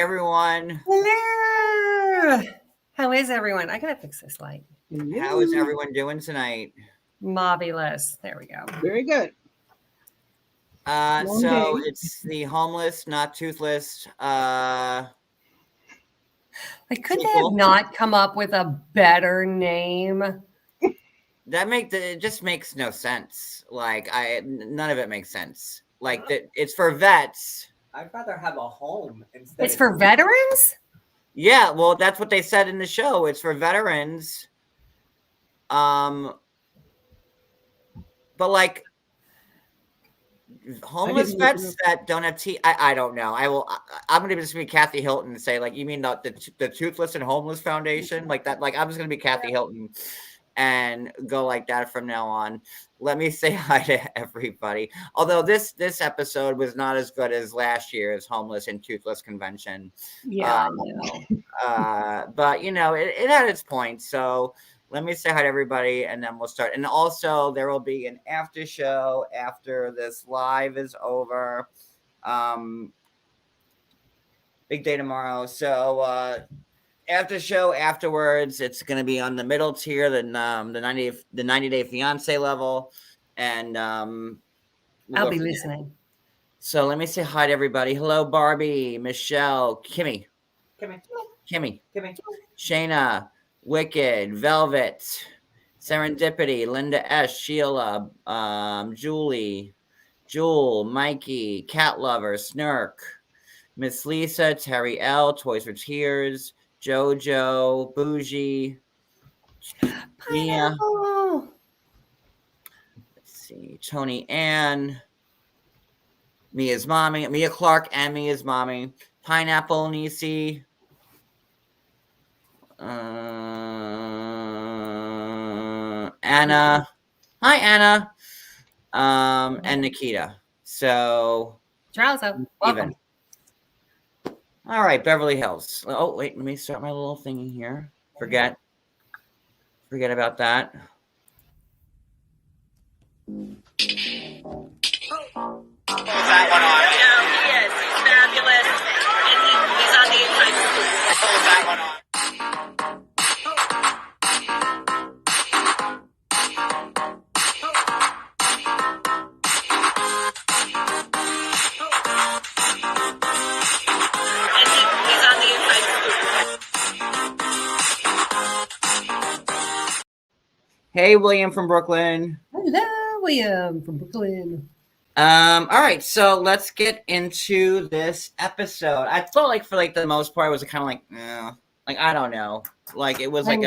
everyone. Hello. How is everyone? I gotta fix this light. How is everyone doing tonight? Marvelous. There we go. Very good. So it's the homeless, not toothless. Like, could they sequel. have not come up with a better name? It just makes no sense. Like none of it makes sense. Like that, it's for vets. I'd rather have a home instead. It's for veterans? Yeah, well, that's what they said in the show. It's for veterans. But like homeless vets that don't have teeth. I don't know. I'm gonna just be Kathy Hilton and say, like, you mean the Toothless and Homeless Foundation, like that? Like, I'm just gonna be Kathy Hilton and go like that from now on. Let me say hi to everybody. Although this episode was not as good as last year's Homeless and Toothless convention. Yeah, but you know, it had its points. So let me say hi to everybody, and then we'll start. And also, there will be an after show after this live is over. Big day tomorrow. So after show afterwards, it's going to be on the middle tier, the 90-day fiance level, and I'll be listening. So let me say hi to everybody. Hello, Barbie, Michelle, Kimmy, Shayna, Wicked, Velvet, Serendipity, Linda S, Sheila, Julie, Jewel, Mikey, Cat Lover, Snurk, Miss Lisa, Terry L, Toys for Tears, Jojo, Bougie, Mia. Let's see, Tony Ann, Mia's mommy, Mia Clark and Mia's mommy, Pineapple, Nisi, Anna, hi Anna, and Nikita. So Drowso, welcome. All right, Beverly Hills. Oh, wait, let me start my little thingy here. Forget about that. That one on. He is. He's fabulous. And he's on the inside. That one on. Hey, William from Brooklyn. Hello, William from Brooklyn. All right, so let's get into this episode. I felt like for like the most part, it was kind of like I don't know, like it was like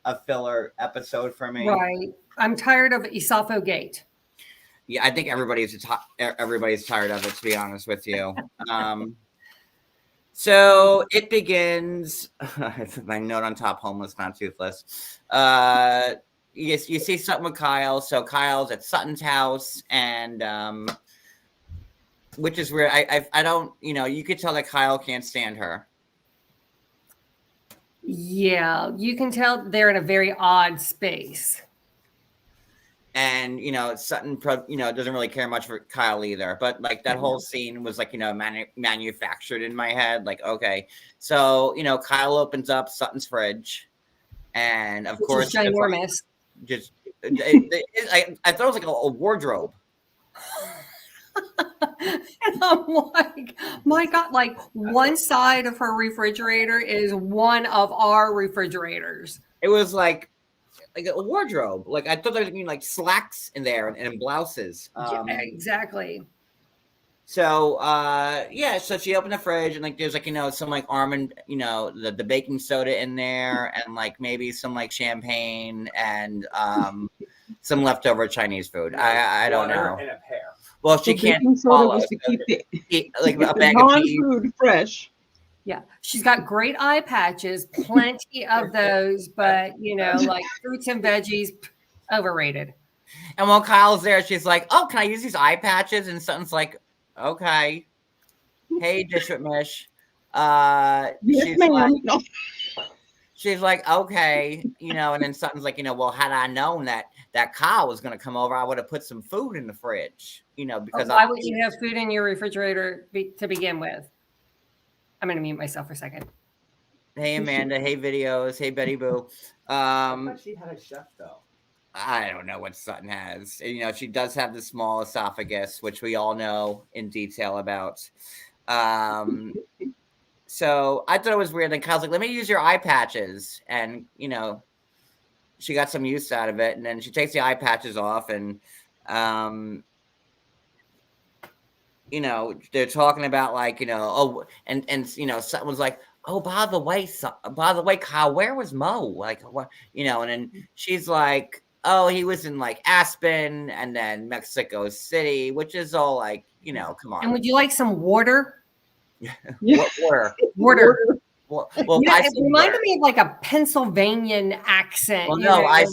a filler episode for me. Right. I'm tired of Isafo Gate. Yeah, I think everybody's tired of it, to be honest with you. So it begins. My note on top: homeless, not toothless. You see something with Kyle. So Kyle's at Sutton's house, and which is where I don't, you could tell that Kyle can't stand her. Yeah, you can tell they're in a very odd space. And Sutton, doesn't really care much for Kyle either. But like that whole scene was like manufactured in my head. Like, okay, so Kyle opens up Sutton's fridge, and of course, it's ginormous. I thought it was like a wardrobe. And I'm like, my God, like one side of her refrigerator is one of our refrigerators. It was like a wardrobe. Like I thought there was like slacks in there and blouses. Yeah, exactly. So so she opened the fridge and like there's like some like almond, the baking soda in there and like maybe some like champagne and some leftover Chinese food. I don't know. And a pear. Well, she can't follow. To keep it like a bag of cheese. Non-food fresh. Yeah, she's got great eye patches, plenty of those, but like fruits and veggies, overrated. And while Kyle's there, she's like, "Oh, can I use these eye patches?" And something's like, "Okay." Hey, District Mish. She's like, "Okay," and then something's like, "Well, had I known that Kyle was going to come over, I would have put some food in the fridge, because why would you have food in your refrigerator to begin with? I'm going to mute myself for a second. Hey, Amanda. Hey, videos. Hey, Betty Boo. I thought she had a chef though. I don't know what Sutton has. You know, she does have the small esophagus, which we all know in detail about. So I thought it was weird. Then Kyle's like, let me use your eye patches. And, you know, she got some use out of it. And then she takes the eye patches off and, you know, they're talking about like, you know, oh, and you know, someone's like, oh, by the way, Kyle, where was Mo? Like, what, you know? And then she's like, oh, he was in like Aspen and then Mexico City, which is all like, you know, come on. And would you like some water? What water? Water. Well, Yeah, it reminded me of like a Pennsylvanian accent. Well, you no, know? I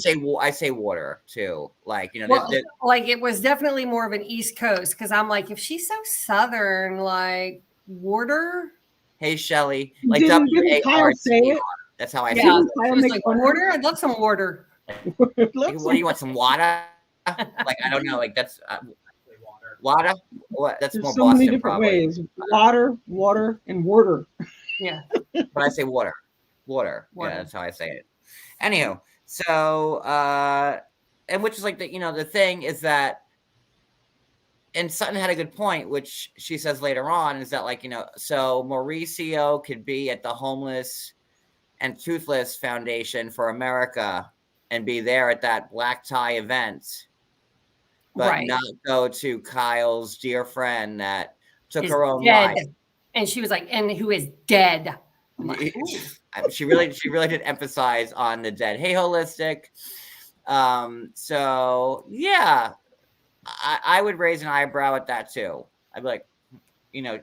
say water too. Like, you know, Well, like it was definitely more of an East Coast because I'm like, if she's so Southern, like water. hey, Shelly, like Didn't WARTER. Kyle say it? That's how I Yeah, say Kyle she was make like fun of water. I'd love some water. it. What do you want? Some water? Like, I don't know. Like, that's water. What? That's There's more so many Boston, different probably. ways. Water, and water. Yeah. But I say water. Water. Water. Yeah, that's how I say it. Anywho, so and which is like the, you know, the thing is that, and Sutton had a good point, which she says later on, is that like, you know, so Mauricio could be at the Homeless and Toothless Foundation for America and be there at that black tie event, but Right. not go to Kyle's dear friend that took Is her own dead. life. And she was like, and who is dead? I'm like, ooh. She really did emphasize on the dead. Hey, holistic. So yeah, I would raise an eyebrow at that too. I'd be like, you know,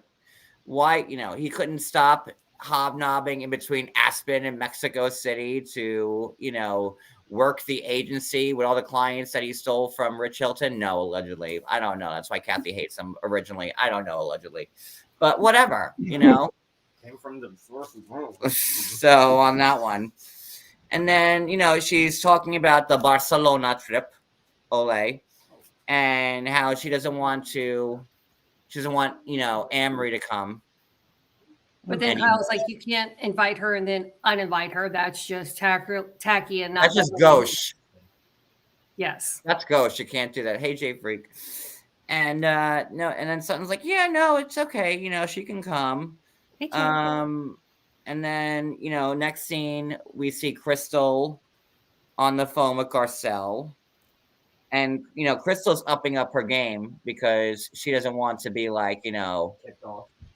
why, you know, he couldn't stop hobnobbing in between Aspen and Mexico City to, you know, work the agency with all the clients that he stole from Rich Hilton. No, allegedly. I don't know. That's why Kathy hates him originally. I don't know, allegedly. But whatever, you know. Came from the source So on that one. And then, you know, she's talking about the Barcelona trip, Olay, and how she doesn't want, you know, Amory to come. But then anymore. Kyle's like, you can't invite her and then uninvite her. That's just tacky and not. That's just gauche. Yes. That's gauche. You can't do that. Hey, Jay Freak. And no, and then Sutton's like, yeah, no, it's okay. You know, she can come. Hey, Kim. And then, you know, next scene, we see Crystal on the phone with Garcelle. And, you know, Crystal's upping up her game because she doesn't want to be like, you know,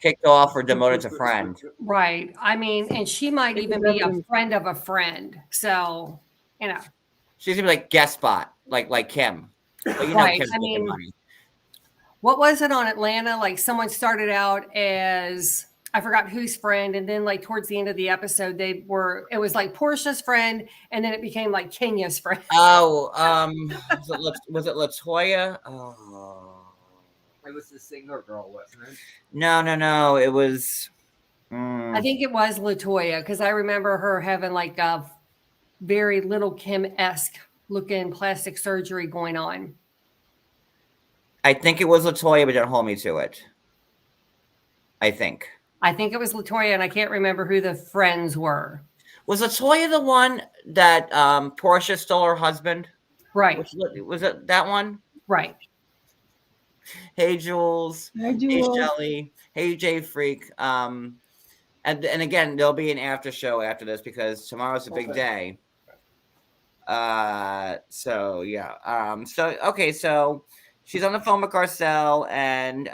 kicked off or demoted to friend. Right. I mean, and she might even be a friend of a friend. So, you know. She's going to be like guest spot, like Kim. But you know, Right. Kim's I making mean, money. What was it on Atlanta? Like someone started out as, I forgot whose friend, and then like towards the end of the episode, it was like Portia's friend, and then it became like Kenya's friend. Oh, was it LaToya? Oh, It was the singer girl, wasn't it? no, it was. I think it was LaToya because I remember her having like a very Little Kim-esque looking plastic surgery going on. I think it was LaToya, but don't hold me to it. I think it was LaToya, and I can't remember who the friends were. Was LaToya the one that Portia stole her husband? Right. Was it that one? Right. Hey, Jules. Hi, Jules. Hey, Shelly. Hey, Jay Freak. And again, there'll be an after show after this because tomorrow's a big day. So yeah. So she's on the phone with Garcelle, and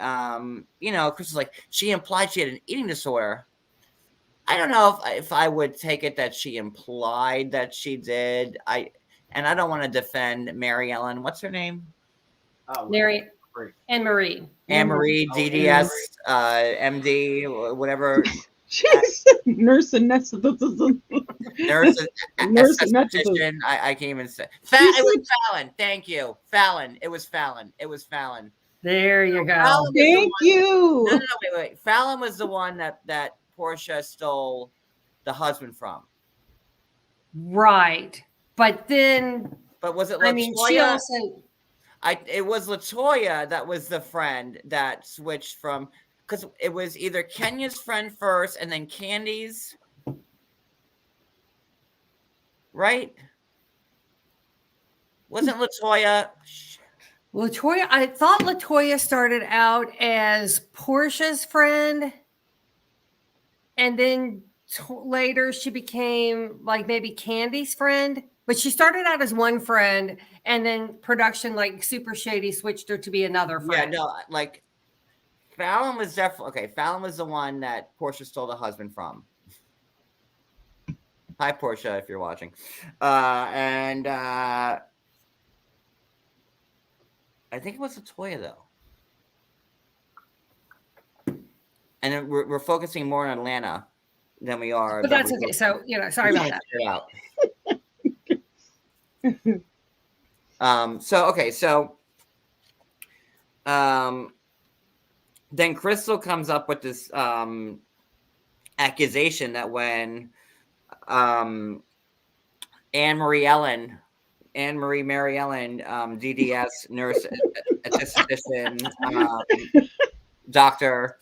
you know, Chris is like, she implied she had an eating disorder. I don't know if I would take it that she implied that she did. I don't want to defend Mary Ellen. What's her name? Mary and Marie. Anne-Marie, DDS, MD, whatever. She's nurse anesthetist. Nurse anesthetist. I can't even say. It was Fallon. Thank you. Fallon. It was Fallon. There you go. Fallon Thank you. No, wait. Fallon was the one that Portia stole the husband from. Right. But was it LaToya? I mean, she also. It was LaToya that was the friend that switched from. because it was either Kenya's friend first and then Candy's, right? Wasn't Latoya? Latoya, I thought Latoya started out as Portia's friend, and then later she became like maybe Candy's friend. But she started out as one friend, and then production, like Super Shady, switched her to be another friend. Yeah, no, like Fallon was definitely okay. Fallon was the one that Portia stole the husband from. Hi, Portia, if you're watching. And I think it was Latoya, though. And then we're focusing more on Atlanta than we are. But that's okay. So, sorry about that. Then Crystal comes up with this accusation that when Anne Marie Mary Ellen, DDS nurse assistant doctor,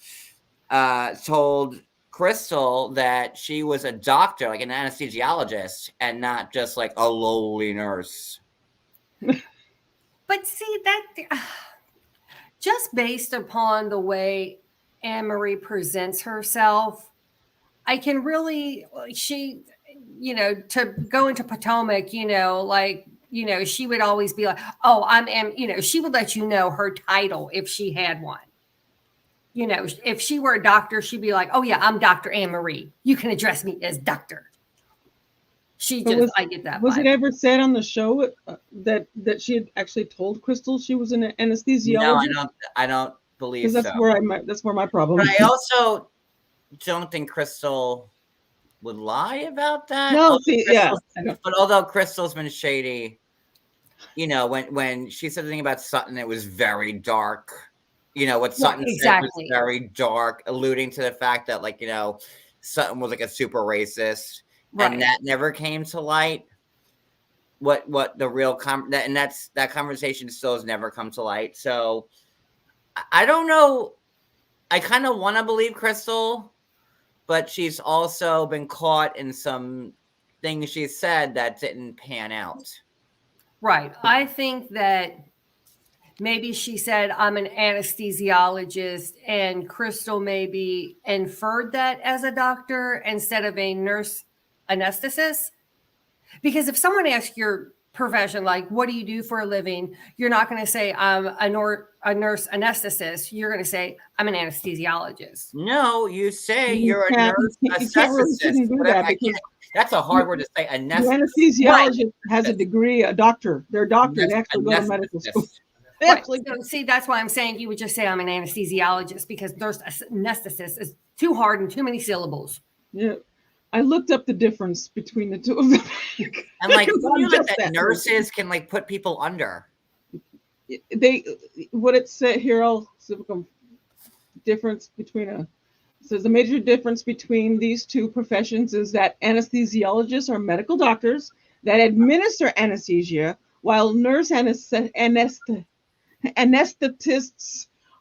told Crystal that she was a doctor, like an anesthesiologist, and not just like a lowly nurse. But see, that just based upon the way Anne Marie presents herself, I can really, to go into Potomac, she would always be like, oh, she would let you know her title if she had one. If she were a doctor, she'd be like, oh yeah, I'm Dr. Anne Marie. You can address me as doctor. I get that. Was vibe. it ever said on the show that she had actually told Crystal she was an anesthesiologist? No, I don't believe so. That's where my problem. But I also don't think Crystal would lie about that. No, but although Crystal's been shady, when she said the thing about Sutton, it was very dark. What Sutton said was very dark, alluding to the fact that, Sutton was like a super racist, right. And that never came to light. What the real that conversation still has never come to light. So I don't know. I kind of want to believe Crystal, but she's also been caught in some things she said that didn't pan out. Right. I think that maybe she said, I'm an anesthesiologist, and Crystal maybe inferred that as a doctor instead of a nurse anesthetist. Because if someone asks your profession, like, what do you do for a living? You're not going to say, I'm a nurse anesthetist. You're going to say, I'm an anesthesiologist. No, you say you're a nurse anesthetist. That's a hard word to say. Anesthesiologist has a degree, a doctor. They're a doctor. They actually go to medical school. Right. So, see, that's why I'm saying you would just say I'm an anesthesiologist, because nurse anesthetist is too hard and too many syllables. Yeah. I looked up the difference between the two of them. And who knew that nurses can put people under? What it said here, difference between says the major difference between these two professions is that anesthesiologists are medical doctors that administer anesthesia, while nurse anesthetists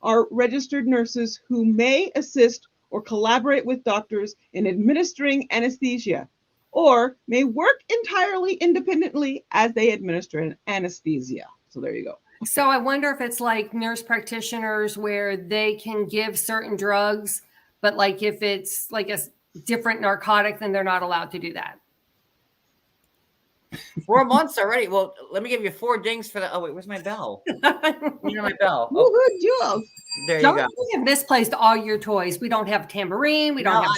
are registered nurses who may assist or collaborate with doctors in administering anesthesia, or may work entirely independently as they administer an anesthesia. So there you go. So I wonder if it's like nurse practitioners where they can give certain drugs, but if it's like a different narcotic, then they're not allowed to do that. 4 months already. Well, let me give you 4 dings for that. Oh, wait, where's my bell? My bell. Oh, there you go. We have misplaced all your toys. We don't have a tambourine. We don't have.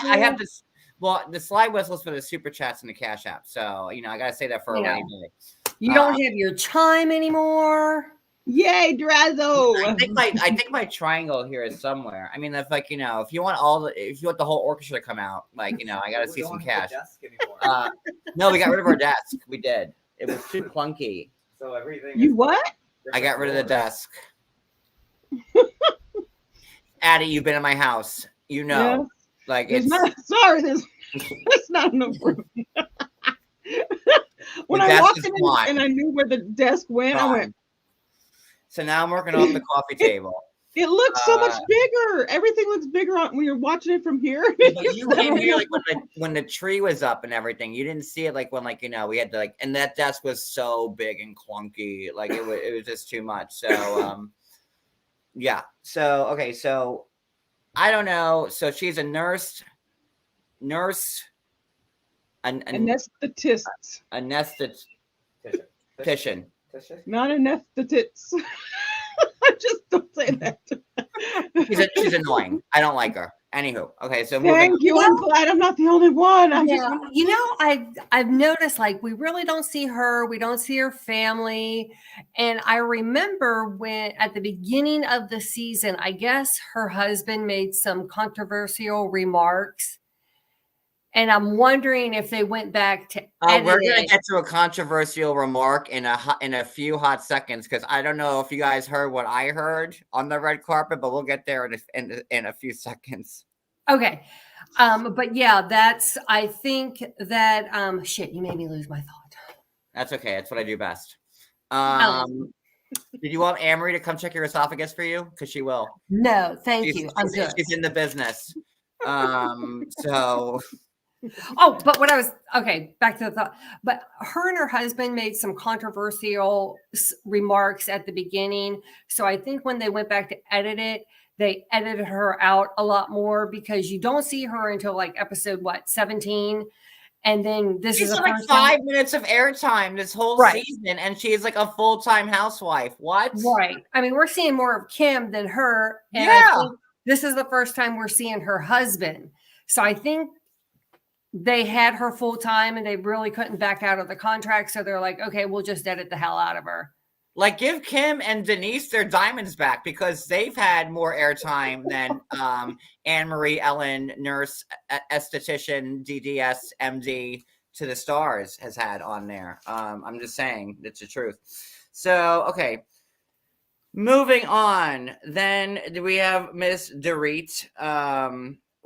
I have this. Well, the slide whistles for the super chats and the cash app. So I gotta say that for a rainy day. You don't have your chime anymore. Yay, Drazo! I think my triangle here is somewhere. I mean, if if you want the whole orchestra to come out, I gotta see some cash. No, we got rid of our desk. We did. It was too clunky. So everything. You what? I got rid of the desk. Addie, you've been in my house. Yeah. It's there's not enough room. When I walked in and I knew where the desk went, I went. So now I'm working off the coffee table. It looks so much bigger. Everything looks bigger when you're watching it from here. But you came here like when the tree was up and everything. You didn't see it like when we had to and that desk was so big and clunky. Like it was just too much. So yeah. So okay. So I don't know. So she's a nurse. Anesthetist. Anesthetician. Not anesthetist. Just don't say that. She's annoying. I don't like her. Anywho, okay, so Thank you. I'm glad I'm not the only one. I've noticed like we really don't see her. We don't see her family. And I remember when at the beginning of the season, I guess her husband made some controversial remarks. And I'm wondering if they went back to edit we're going to get to a controversial remark in a few hot seconds because I don't know if you guys heard what I heard on the red carpet, but we'll get there in a few seconds. Okay. But yeah, I think that shit, you made me lose my thought. That's okay. That's what I do best. Did you want Amory to come check your esophagus for you? Because she will. No, thank you. I'm good. She's in the business. So... Oh, but back to the thought. But her and her husband made some controversial remarks at the beginning. So I think when they went back to edit it, they edited her out a lot more because you don't see her until like episode 17. And then she's like 5 minutes of airtime this whole season, and she's like a full-time housewife. What? Right. I mean, we're seeing more of Kim than her. And yeah. I think this is the first time we're seeing her husband. So I think they had her full time and they really couldn't back out of the contract. So they're like, okay, we'll just edit the hell out of her. Like give Kim and Denise their diamonds back because they've had more airtime than Anne-Marie, Ellen, nurse, esthetician, DDS, MD to the stars has had on there. I'm just saying it's the truth. So, okay. Moving on. Then we have Miss Dorit.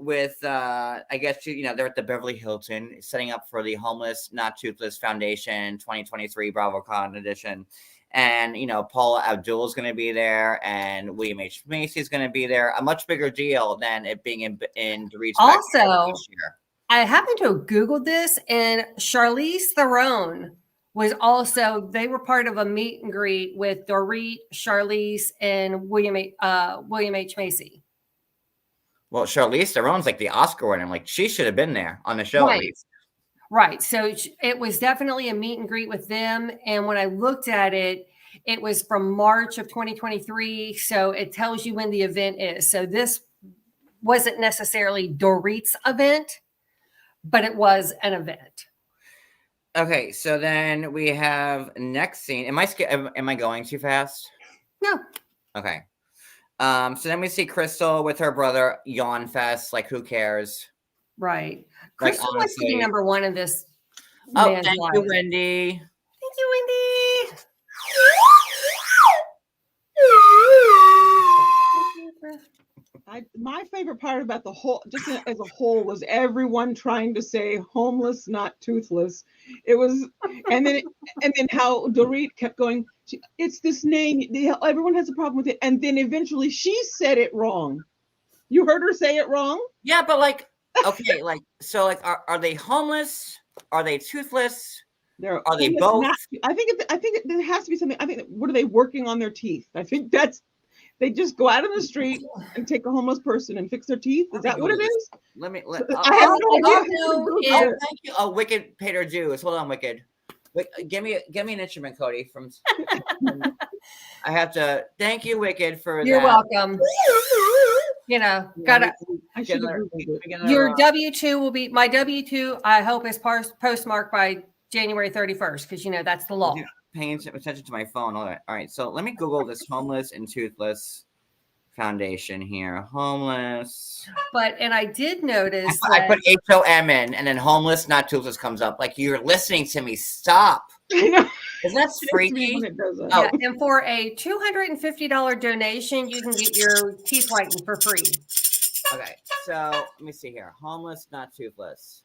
With I guess they're at the Beverly Hilton setting up for the Homeless Not Toothless Foundation 2023 BravoCon edition, and Paula Abdul is going to be there and William H. Macy is going to be there. A much bigger deal than it being in Dorit's also this year. I happened to have Googled this, and Charlize Theron was also, they were part of a meet and greet with Dorit, Charlize, and William H. Macy. Well, Charlize Theron's like the Oscar winner. Like she should have been there on the show at least. Right. So it was definitely a meet and greet with them. And when I looked at it, it was from March of 2023. So it tells you when the event is. So this wasn't necessarily Dorit's event, but it was an event. Okay. So then we have next scene. Am I going too fast? No. Okay. So then we see Crystal with her brother, Yawn Fest. Like, who cares? Right. Crystal wants to be number one in this. Oh, thank you, Wendy. Thank you, Wendy. My favorite part about the whole, just as a whole, was everyone trying to say homeless, not toothless. It was, and then how Dorit kept going, it's this name, everyone has a problem with it. And then eventually she said it wrong. You heard her say it wrong? Yeah, but okay, are they homeless? Are they toothless? Are they both? I think there has to be something. I think, what are they working on their teeth? I think they just go out in the street and take a homeless person and fix their teeth. Is that what it is? Thank you. Oh, Wicked paid her dues. Hold on, Wicked. Give me an instrument, Cody. I have to thank you, Wicked, for You're that. welcome. Gotta. Your W-2 will be, my W-2, I hope is postmarked by January 31st, because that's the law. Paying attention to my phone. All right. So let me Google this Homeless and Toothless Foundation here. Homeless. And I did notice I put HOM in, and then Homeless Not Toothless comes up. Like, you're listening to me. Stop. I know. Isn't that freaky? Yeah, and for a $250 donation, you can get your teeth whitened for free. Okay, so let me see here. Homeless Not Toothless.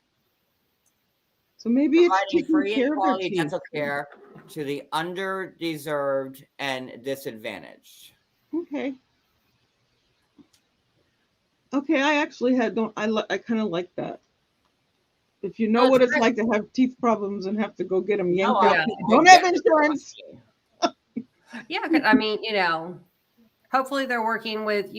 So maybe it's providing free care and of quality their dental care to the underdeserved and disadvantaged. Okay. Okay, I actually I kind of like that. If you know Well, what it's it's like to have teeth problems and have to go get them No, yanked I- out, Yeah. you don't have insurance. Yeah, 'cause, I mean, hopefully they're working with,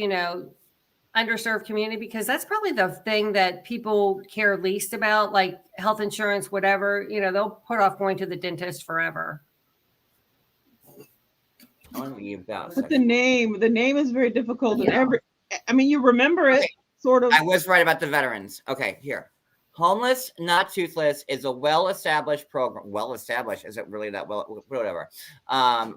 underserved community, because that's probably the thing that people care least about, like health insurance, whatever. They'll put off going to the dentist forever. I want to leave that. But the name is very difficult, and Yeah. I mean, you remember it Okay. sort of. I was right about the veterans. Okay, here. Homeless, Not Toothless is a well-established program. Well-established, is it really that well? Whatever.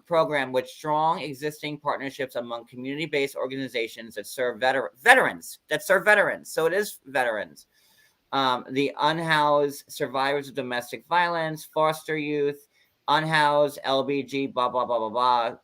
Program with strong existing partnerships among community-based organizations that serve veterans. So it is veterans. The unhoused, survivors of domestic violence, foster youth, unhoused, LBG, blah, blah, blah, blah, blah,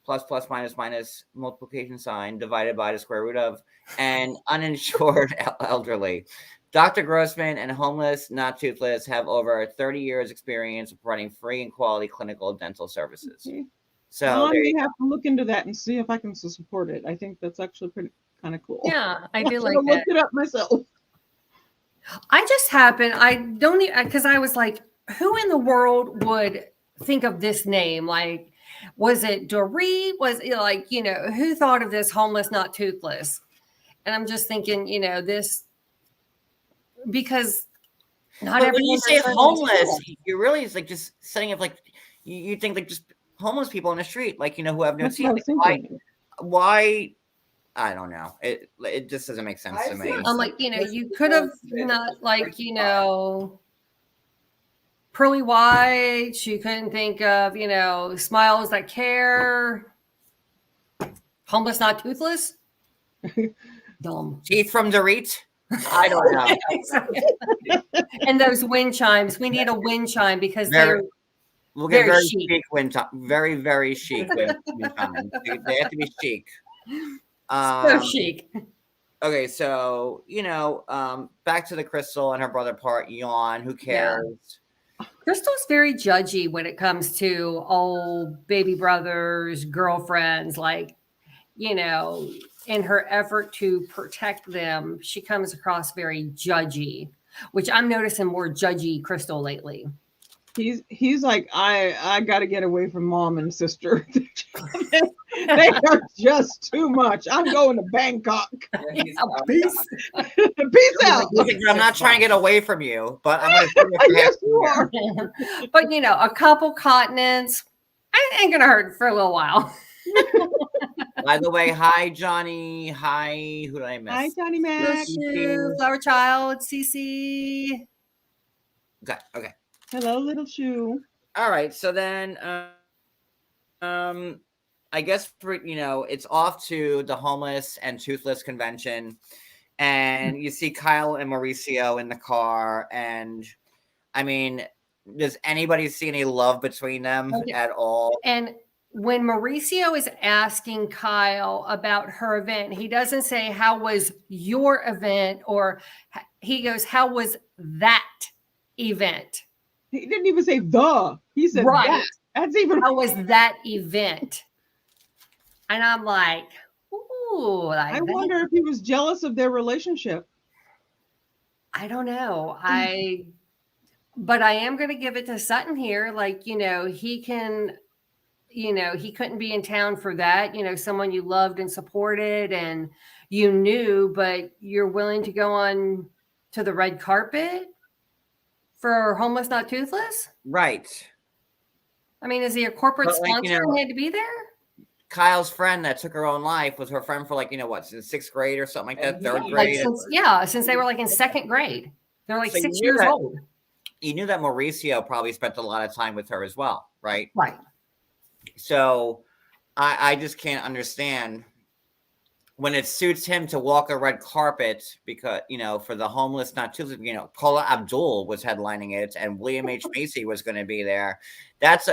plus, minus, multiplication sign, divided by the square root of, and uninsured elderly. Dr. Grossman and Homeless Not Toothless have over 30 years experience of providing free and quality clinical dental services. Okay. So Well, I'm there you gonna have to look into that and see if I can support it. I think that's actually pretty kind of cool. Yeah, I I do should like have that. looked it up myself. I don't, because I was like, who in the world would think of this name? Like, was it Dorit? Was it like, who thought of this Homeless Not Toothless? And I'm just thinking, this, because not But when you everyone say deserves homeless, it. you really is like just setting up like you think like just homeless people on the street, like who have no That's what I teeth. was Like, thinking. why? I don't know. It just doesn't make sense to me. I'm like, you could have not, like, pearly whites. You couldn't think of, smiles that care. Homeless Not Toothless. Dumb. Teeth from Dorit? I don't know. Exactly. And those wind chimes. We need a wind chime because Very- they're We'll get Very very chic. chic wind time. Very, very chic wind time. They have to be chic. so chic. Okay, so back to the Crystal and her brother part. Yawn. Who Yeah. cares? Crystal's very judgy when it comes to old baby brothers, girlfriends. Like, in her effort to protect them, she comes across very judgy, which I'm noticing more judgy Crystal lately. He's like, I got to get away from mom and sister. They are just too much. I'm going to Bangkok. Peace. Peace out. I'm not trying to get away from you, but I'm going to. Yes, you are. But a couple continents ain't gonna hurt for a little while. By the way, hi Johnny. Hi, who did I miss? Hi, Johnny Little Mac. Shoe, Flower Child, Cece. Okay. Hello, little shoe. All right. So then, I guess it's off to the Homeless and Toothless convention, and you see Kyle and Mauricio in the car, and I mean, does anybody see any love between them at all? And when Mauricio is asking Kyle about her event, he doesn't say, how was your event? Or he goes, how was that event? He didn't even say the. He said Right. that. That's even. How was that event? And I'm like, ooh. Like I wonder if he was jealous of their relationship. I don't know. But I am going to give it to Sutton here. Like, he can, he couldn't be in town for that. Someone you loved and supported and you knew, but you're willing to go on to the red carpet for Homeless Not Toothless? Right. I mean, is he a corporate But, like, sponsor and he had to be there? Kyle's friend that took her own life was her friend for since 6th grade or something like that, third Like grade. since they were like in 2nd grade. They're like So 6 you knew years that- old. You knew that Mauricio probably spent a lot of time with her as well, right? Right. So I just can't understand when it suits him to walk a red carpet because, for the Homeless Not Toothless, Paula Abdul was headlining it and William H. Macy was going to be there. That's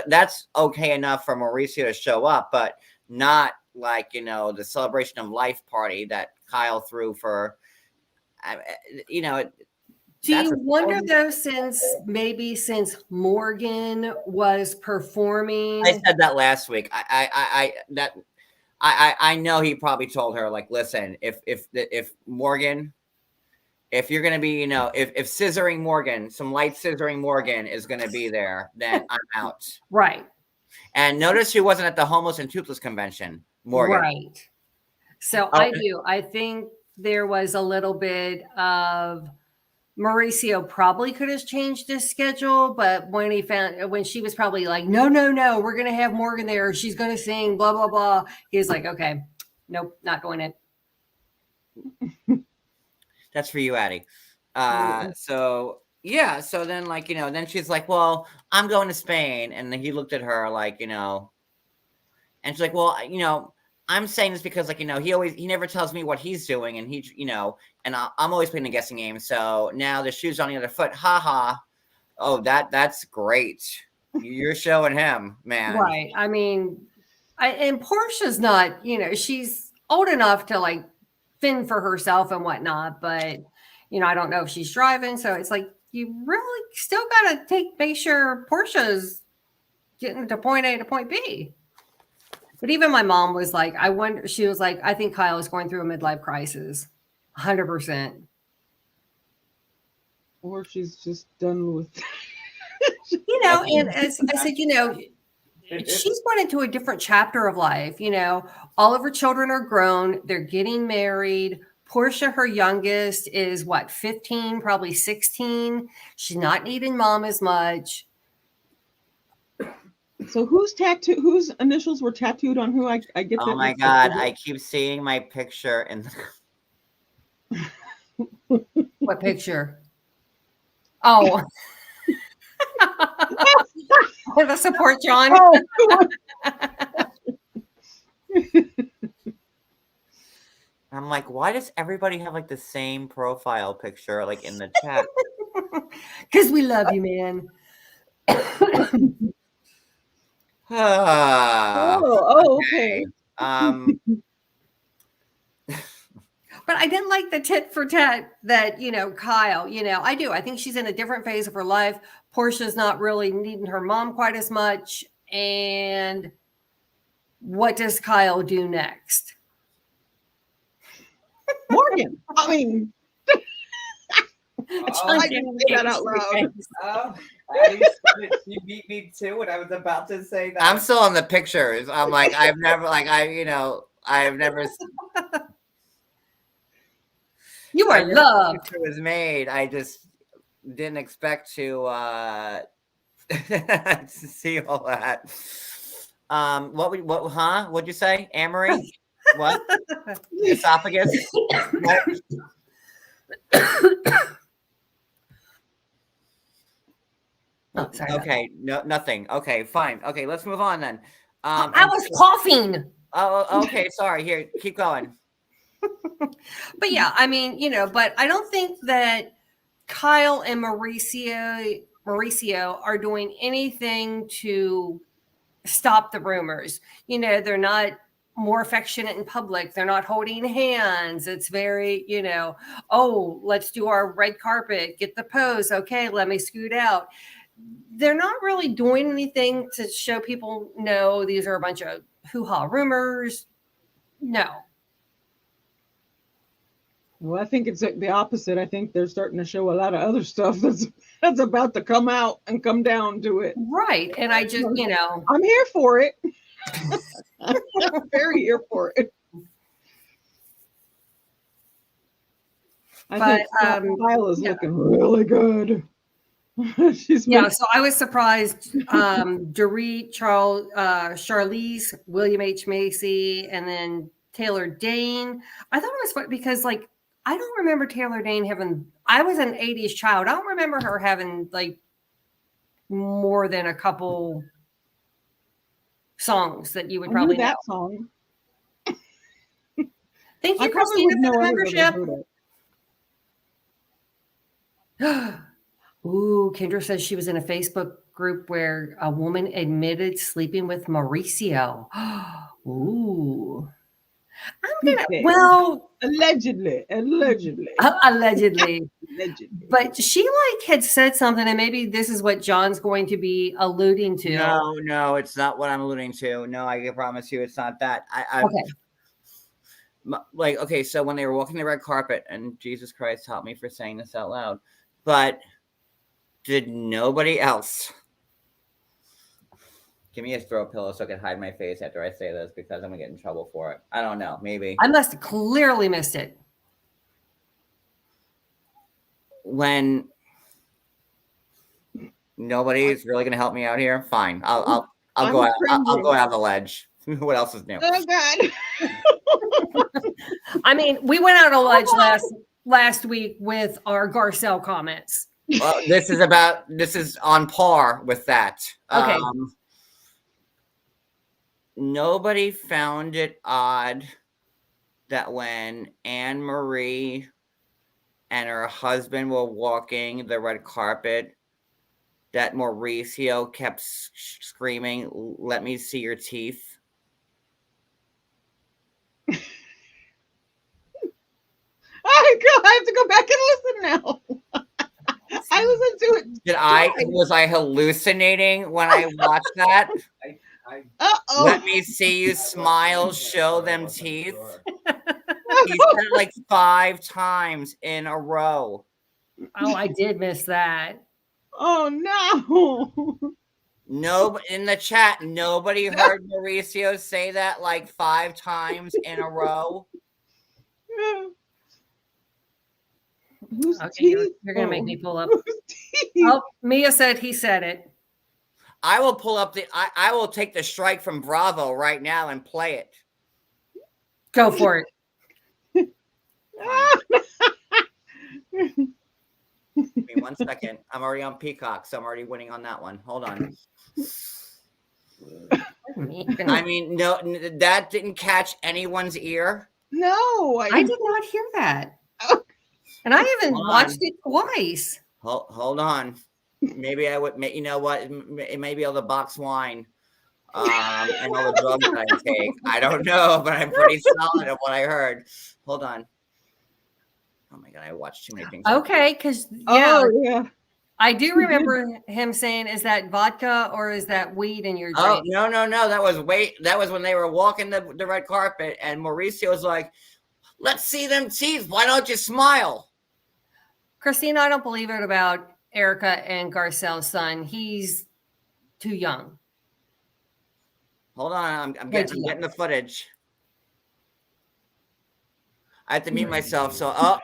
okay enough for Mauricio to show up, but not like, the celebration of life party that Kyle threw for, Do you wonder though, since Morgan was performing? I said that last week. I know he probably told her, like, listen, if Morgan, if you're gonna be, if scissoring Morgan, some light scissoring Morgan is gonna be there, then I'm out. Right. And notice she wasn't at the homeless and toothless convention, Morgan. Right. So Oh, I think there was a little bit of Mauricio probably could have changed his schedule, but when she was probably like, no, we're going to have Morgan there. She's going to sing, blah, blah, blah. He's like, okay, nope, not going in. that's for you, Addie. Yeah. So yeah, so then like, then she's like, well, I'm going to Spain. And then he looked at her like, and she's like, well, I'm saying this because like, he never tells me what he's doing. And and I'm always playing the guessing game. So now the shoe's on the other foot. Ha ha. Oh, that's great. You're showing him, man. Right. I mean, and Portia's not, she's old enough to like fend for herself and whatnot, but I don't know if she's driving. So it's like, you really still got to make sure Portia's getting to point A to point B. But even my mom was like, she was like, I think Kyle is going through a midlife crisis. 100%. Or she's just done with. And as I said, she's going into a different chapter of life. All of her children are grown. They're getting married. Portia, her youngest, is 15, probably 16. She's not needing mom as much. So whose initials were tattooed on who? I get that. Oh my God. I keep seeing my picture in the What picture? Oh. For the support, John. Oh. I'm like, why does everybody have like the same profile picture like in the chat? Because we love you, man. Okay. But I didn't like the tit for tat that, Kyle, I do. I think she's in a different phase of her life. Portia's not really needing her mom quite as much. And what does Kyle do next? Morgan. I mean, I didn't say that out loud. You beat me too when I was about to say that. I'm still on the pictures. I'm like, I've never. You are loved. It was made. I just didn't expect to to see all that. What'd you say? Amory? What? Esophagus? What? Oh, sorry. Okay, no, nothing. Okay, fine. Okay, let's move on then. I was coughing. Oh, okay. Sorry. Here, keep going. But yeah, I mean, but I don't think that Kyle and Mauricio are doing anything to stop the rumors. They're not more affectionate in public. They're not holding hands. It's very, oh, let's do our red carpet, get the pose. Okay, let me scoot out. They're not really doing anything to show people, no, these are a bunch of hoo-ha rumors. No. Well, I think it's the opposite. I think they're starting to show a lot of other stuff that's about to come out and come down to it. Right. And I just, I'm here for it. I'm very here for it. I think Kyle is looking really good. So I was surprised. Dorit, Charlize, William H. Macy, and then Taylor Dane. I thought it was fun because, like, I don't remember Taylor Dane having. I was an '80s child. I don't remember her having like more than a couple songs that you would probably know. That song. Thank you, Christina, for the membership. Ooh, Kendra says she was in a Facebook group where a woman admitted sleeping with Mauricio. Ooh. Toothpaste. Well, Allegedly. allegedly. Allegedly. But she like had said something, and maybe this is what John's going to be alluding to. No, it's not what I'm alluding to. No, I can promise you it's not that. Like, okay, so when they were walking the red carpet, and Jesus Christ help me for saying this out loud, but did nobody else give me a throw pillow so I can hide my face after I say this because I'm gonna get in trouble for it? I don't know, maybe. I must have clearly missed it. When nobody's really gonna help me out here, fine. I'll go out. I'll go out on the ledge. What else is new? Oh God. I mean, we went out on a ledge last week with our Garcelle comments. Well, this is on par with that. Okay. Nobody found it odd that when Anne Marie and her husband were walking the red carpet, that Mauricio kept screaming, "Let me see your teeth." I have to go back and listen now. I listened to it. Was I hallucinating when I watched that? Uh-oh. Let me see you smile, show them teeth. He said it like 5 times in a row. Oh, I did miss that. Oh no. No, in the chat, nobody heard Mauricio say that like 5 times in a row. Whose Okay, teeth? you're gonna make me pull up. Whose teeth? Oh, Mia said he said it. I will pull up I will take the strike from Bravo right now and play it. Go for it. Give me 1 second. I'm already on Peacock, so I'm already winning on that one. Hold on. I mean, no, that didn't catch anyone's ear. No, I did not hear that. And I even watched it twice. Hold on. Maybe I would, you know what? It may be all the box wine and all the drugs that I take. I don't know, but I'm pretty solid at what I heard. Hold on. Oh my God, I watched too many things. Okay, because yeah. I do remember him saying, "Is that vodka or is that weed in your drink?" Oh no! That was when they were walking the red carpet, and Mauricio was like, "Let's see them teeth. Why don't you smile?" Christina, I don't believe it about Erica and Garcelle's son. He's too young. Hold on, I'm getting the footage. I have to mute myself. So, hold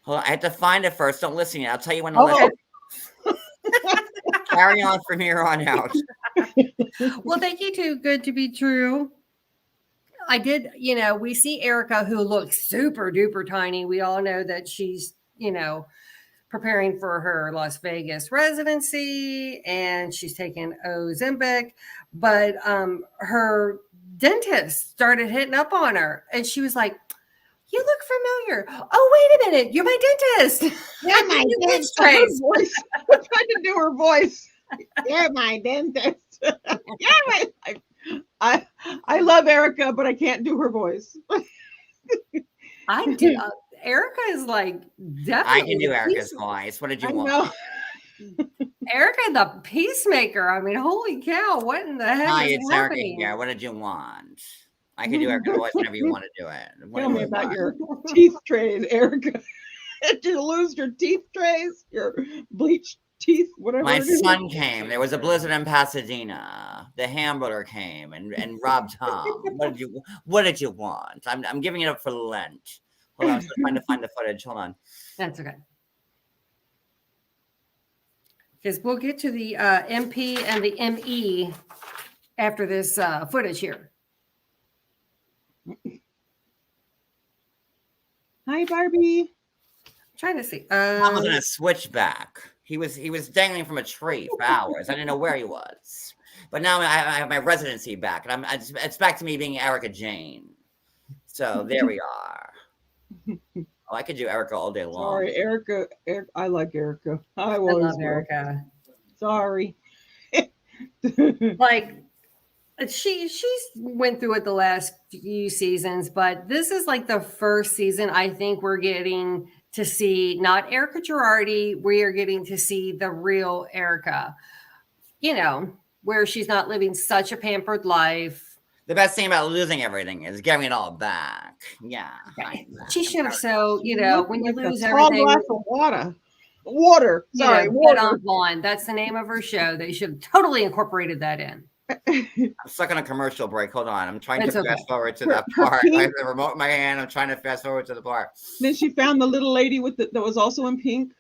on, I have to find it first. Don't listen yet. I'll tell you when to listen. Carry on from here on out. Well, thank you too. Good to be true. I did, we see Erica, who looks super duper tiny. We all know that she's, preparing for her Las Vegas residency and she's taking Ozempic, but her dentist started hitting up on her and she was like, "You look familiar. Oh, wait a minute. You're my dentist." You're my dentist. I'm trying to do her voice. You're my dentist. I love Erica, but I can't do her voice. I do. Erica is like definitely. I can do Erica's voice. What did you want? Erica, the peacemaker. I mean, holy cow! What in the heck Hi, is it's happening? Erica here. What did you want? I can do Erica's voice whenever you want to do it. Tell me about your teeth trays, Erica. Did you lose your teeth trays? Your bleached teeth, whatever. My son came. There was a blizzard in Pasadena. The hamburger came and robbed Tom. What did you want? I'm giving it up for Lent. Hold on, I'm trying to find the footage. Hold on. That's okay. Because we'll get to the MP and the ME after this footage here. Hi, Barbie. I'm trying to see. Tom was in a switchback. He was dangling from a tree for hours. I didn't know where he was. But now I have my residency back, and it's back to me being Erica Jane. So there we are. Oh, I could do Erica all day long. Sorry, Erica. I like Erica. I love Erica. Sorry. Like she's went through it the last few seasons, but this is like the first season I think we're getting to see not Erica Girardi, we are getting to see the real Erica, you know, where she's not living such a pampered life. The best thing about losing everything is getting it all back. Yeah. She should have, so, you know, when you Like a lose tall everything, glass of water. you Sorry, know, water. Dead on Blonde. That's the name of her show. They should have totally incorporated that in. I'm stuck on a commercial break. Hold on. I'm trying It's to okay. fast forward to Her- that her part. pink- I have the remote in my hand. I'm trying to fast forward to the part. Then she found the little lady with that was also in pink.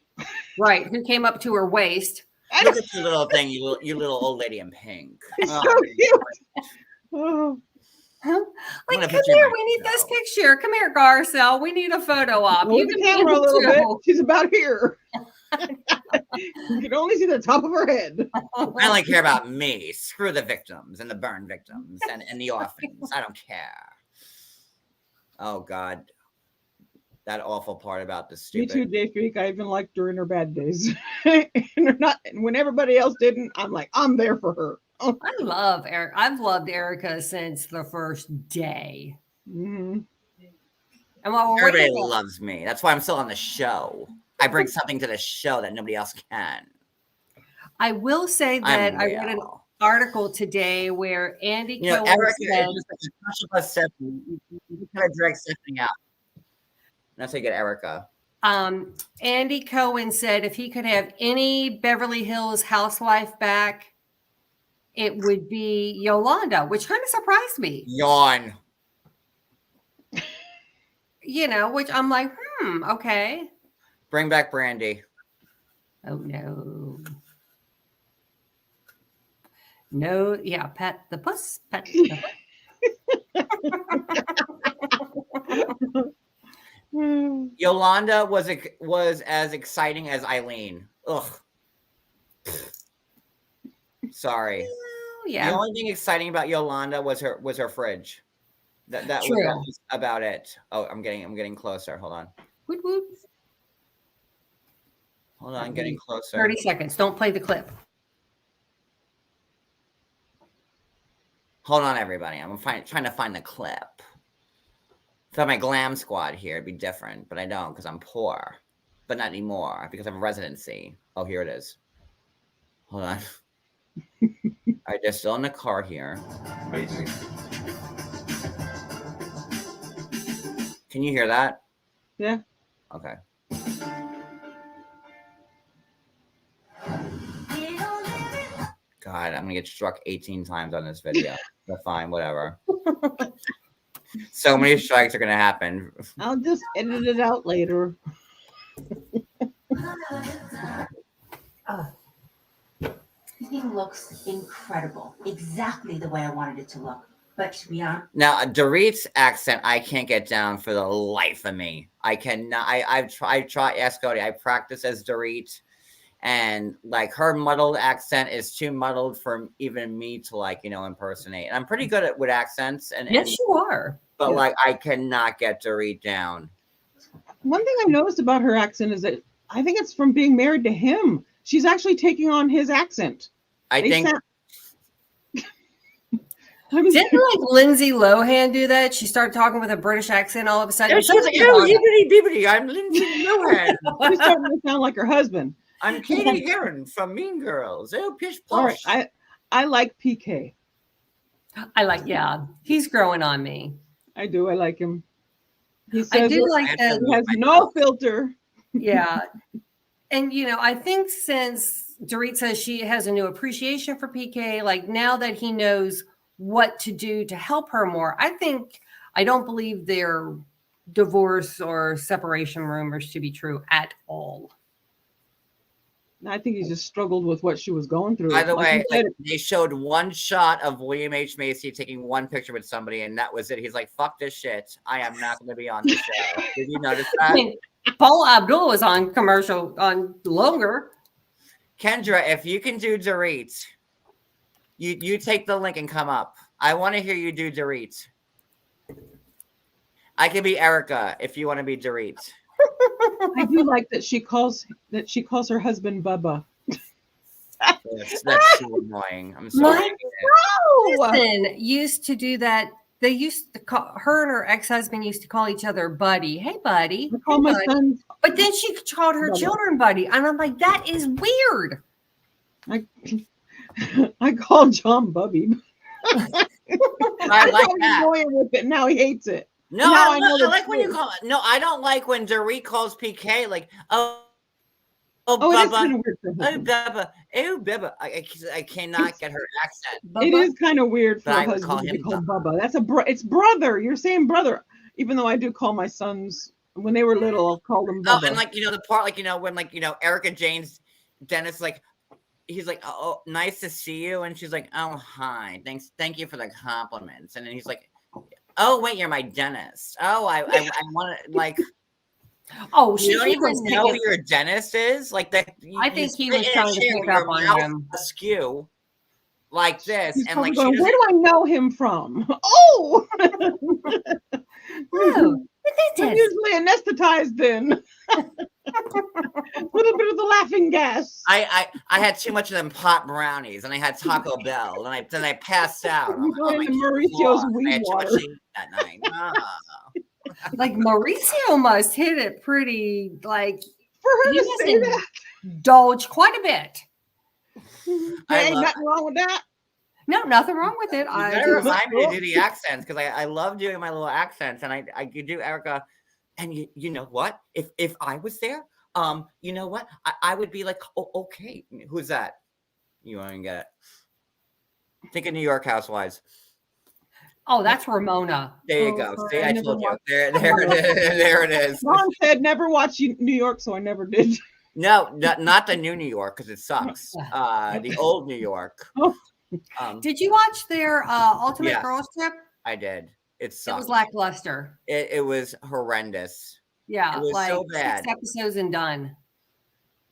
Right. Who came up to her waist. Look at your little thing, you little old lady in pink. It's Oh, so cute. Oh, Huh? I'm Like, gonna come put you in here. my We need this show. picture. Come here, Garcelle. We need a photo op. move You the can camera a be in little the bit. show. She's about here. You can only see the top of her head. I only care about me. Screw the victims and the burn victims and the orphans. I don't care. Oh God. That awful part about the Me stupid. too, J Freak. I even liked her in her bad days. And when everybody else didn't, I'm like, I'm there for her. Oh. I love Eric. I've loved Erica since the first day. Mhm. And while we're Everybody waiting, loves me. That's why I'm still on the show. I bring something to the show that nobody else can. I will say that I'm I read an real. article today where Andy You know, Cohen Erica said, is just a crush of us Stephanie. You kind of drag Stephanie out. That's how you get Erica. Andy Cohen said if he could have any Beverly Hills housewife back, it would be Yolanda, which kind of surprised me. Yawn. You know, which I'm like, okay. Bring back Brandy. Oh no. No, yeah, pet the puss, pet the Mm. Yolanda was as exciting as Eileen. Ugh. Sorry. Oh, The yeah. only thing exciting about Yolanda was her fridge. That True. was about it. Oh, I'm getting closer. Hold on. Woot, woot. Hold on, I'm getting closer. 30 seconds. Don't play the clip. Hold on, everybody. I'm trying to find the clip. If I had my glam squad here, it'd be different, but I don't because I'm poor. But not anymore because I have a residency. Oh, here it is. Hold on. All right, they're still in the car here. Amazing. Can you hear that? Yeah. Okay. God, I'm gonna get struck 18 times on this video. But fine, whatever. So many strikes are gonna happen. I'll just edit it out later. This thing looks incredible. Exactly the way I wanted it to look. But to be honest, Now, Dorit's accent, I can't get down for the life of me. I cannot. I've tried. Ask Cody. I practice as Dorit, and like her muddled accent is too muddled for even me to impersonate. And I'm pretty good with accents, Yes, you are. but like I cannot get Dorit down. One thing I've noticed about her accent is that I think it's from being married to him. She's actually taking on his accent. I They think sound- I mean, Didn't like Lindsay Lohan do that? She started talking with a British accent all of a sudden. Yeah, she's like, "Oh, yibbity bibbity, I'm Lindsay Lohan. she's starting to sound like her husband. I'm Katie Heron from Mean Girls. Oh, pish All right, posh." I like PK. I like, yeah, he's growing on me. I do. I like him. He I says do it- like that. he has no filter. Yeah. And, I think since Dorit says she has a new appreciation for PK, like now that he knows what to do to help her more, I don't believe their divorce or separation rumors to be true at all. I think he just struggled with what she was going through. By the Like way, you said, they showed one shot of William H. Macy taking one picture with somebody, and that was it. He's like, "Fuck this shit. I am not going to be on this show." Did you notice I that? mean, Paula Abdul was on commercial on longer. Kendra, if you can do Dorit, you take the link and come up. I want to hear you do Dorit. I can be Erica if you want to be Dorit. I do like that she calls her husband Bubba. That's so annoying. I'm sorry. My Oh, husband used to do that. They used to call her and her ex-husband used to call each other buddy. Hey, buddy. I call Hey, my buddy. son. But then she called her Bubba. children buddy. And I'm like, that is weird. I call John Bubby. I I like thought he that. was going with it. Now he hates it. No, Now I I know like the when you truth. call it. No, I don't like when Dorit calls PK like, oh, Oh, it is Bubba, kind of weird for oh, husband. Bubba, oh, Bubba. I cannot get her accent. It Bubba. is kind of weird for But a I would call husband to be him called Bubba. That's it's brother. You're saying brother. Even though I do call my sons when they were little, I'll call them Oh, Bubba. and like the part when Erica Jane's Dennis he's like, oh, nice to see you, and she's like, oh, hi, thank you for the compliments, and then he's like, oh, wait, you're my dentist. Oh, I want to like. Oh, You don't he even was know who taking, your dentist is, like that. I think he was trying to pick up on him. Askew, like this, He's and probably like going, she where doesn't. do I know him from? Oh, Oh, I'm usually anesthetized then. A little bit of the laughing gas. I had too much of them pot brownies, and I had Taco Bell, and then I passed out. I'm going my to Mauricio's God, I weed had too much water. to eat that night. like Mauricio must hit it pretty, like For her he to must say that, indulge quite a bit. I ain't love- nothing wrong with that. No, nothing wrong with it. You I better just, remind me to do the accents because I love doing my little accents, and I could do Erica. And you know what? If I was there, you know what? I would be like, oh, okay, who's that? You want to get it? Think of New York Housewives. oh, that's Ramona. There you Oh, go. sorry, See, I I never told you. watched- There it is. There it is. Mom said never watch New York, so I never did. No, not the new New York because it sucks. The old New York. Did you watch their Ultimate Yes. Girls Trip? I did. It It sucked. was lackluster. It was horrendous. Yeah, It was like so bad. 6 episodes and done.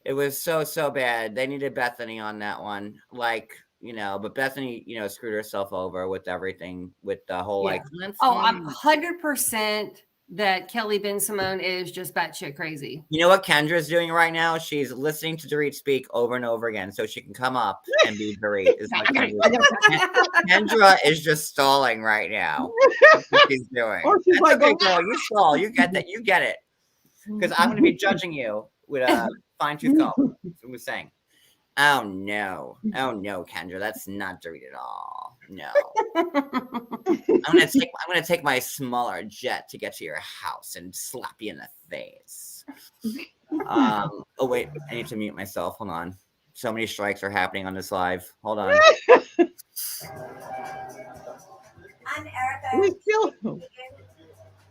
It was so bad. They needed Bethany on that one. Like, but Bethany, screwed herself over with everything, with the whole Yeah. like. let's Oh, see. I'm 100% that Kelly Ben Simone is just batshit crazy. You know what Kendra's doing right now? She's listening to Dorit speak over and over again so she can come up and be Dorit. Is what Kendra is just stalling right now. That's what she's doing. Or she's That's like, okay, going, girl, you stall. You get that. You get it. Because I'm going to be judging you with a fine tooth comb. That's what I'm saying. Oh no, Kendra, that's not Dorit at all. No, I'm gonna take my smaller jet to get to your house and slap you in the face. Oh wait, I need to mute myself. Hold on. So many strikes are happening on this live. Hold on. I'm Erica. we still.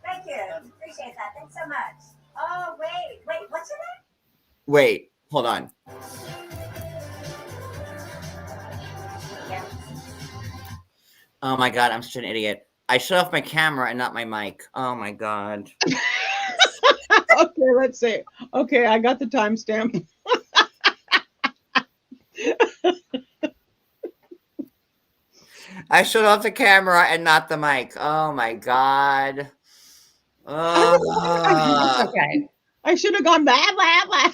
Thank you. Appreciate that. Thanks so much. Oh, wait. What's your name? Wait, hold on. Oh my god, I'm such an idiot. I shut off my camera and not my mic. Oh my god. Okay, let's see. Okay, I got the timestamp. I shut off the camera and not the mic. Oh my god. Okay. I should have gone blah blah blah.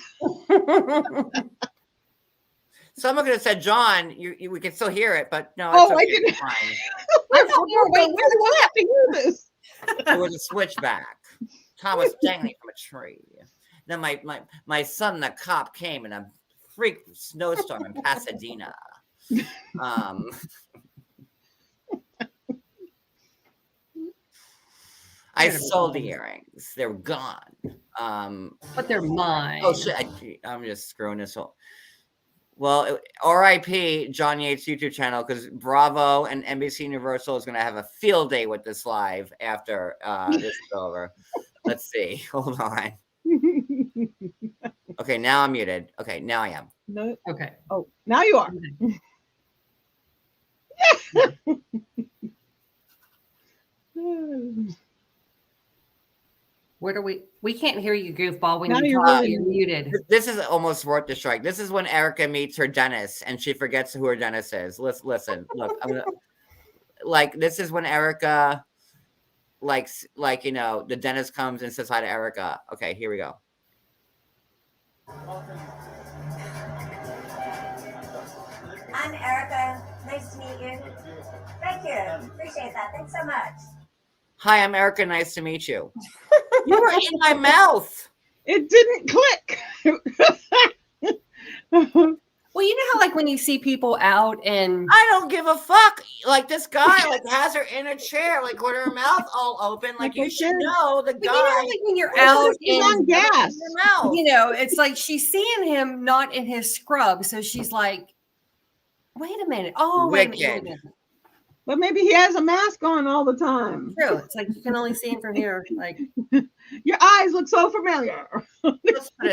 Someone could have said, John, we can still hear it, but no, Oh, it's okay. I didn't. It's fine. I thought we were waiting. Where do I have to hear this? It was a switchback. Tom was dangling from a tree. Then my son, the cop, came in a freak snowstorm in Pasadena. I sold the earrings. They were gone. But they're mine. Oh shit! I'm just screwing this whole. Well, R.I.P. John Yates' YouTube channel, because Bravo and NBC Universal is going to have a field day with this live after this is over. Let's see. Hold on. Okay, now I'm muted. Okay, now I am. No. Okay. Oh, now you are. Where do we can't hear you, goofball. When Now you you're talk, really- you're muted. This is almost worth the strike. This is when Erica meets her dentist and she forgets who her dentist is. Listen. Look, this is when Erica, the dentist comes and says hi to Erica. Okay, here we go. I'm Erica. Nice to meet you. Thank you. Appreciate that. Thanks so much. Hi, I'm Erica. Nice to meet you. You were in my mouth. It didn't click. Well, you know how like when you see people out and I don't give a fuck. Like this guy, like has her in a chair, like with her mouth all open. Like you should know the but guy. you know, like when you're out He's on and gas. you know, it's like she's seeing him not in his scrub, so she's like, "Wait a minute! Oh, wait a minute! Wicked. But maybe he has a mask on all the time. True. It's like you can only see him from here. Like Your eyes look so familiar. let's put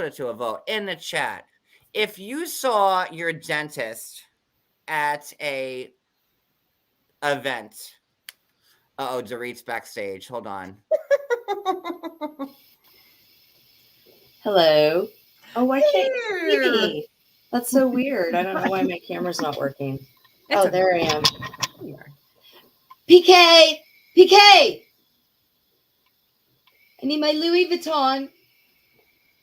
it to a vote in the chat. If you saw your dentist at a event, Dorit's backstage. Hold on. Hello. Oh, why can't you see me? That's so weird. I don't know why my camera's not working. Oh, there I am. PK! PK! I need my Louis Vuitton.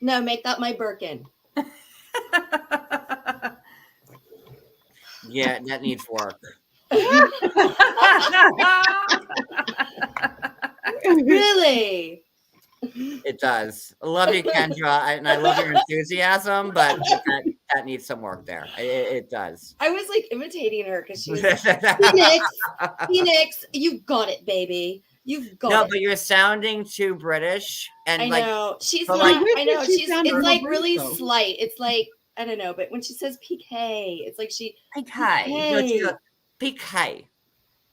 No, make that my Birkin. Yeah, that needs work. Really? It does. I love you, Kendra, and I love your enthusiasm, but that needs some work there. It does. I was like imitating her because she was Phoenix, you've got it, baby. You've got it. But you're sounding too British, and I like know she's but, not. like, I know she's. sounded It's like more really British, though. slight. It's like I don't know, but when she says PK, it's like she PK. no, she goes, PK.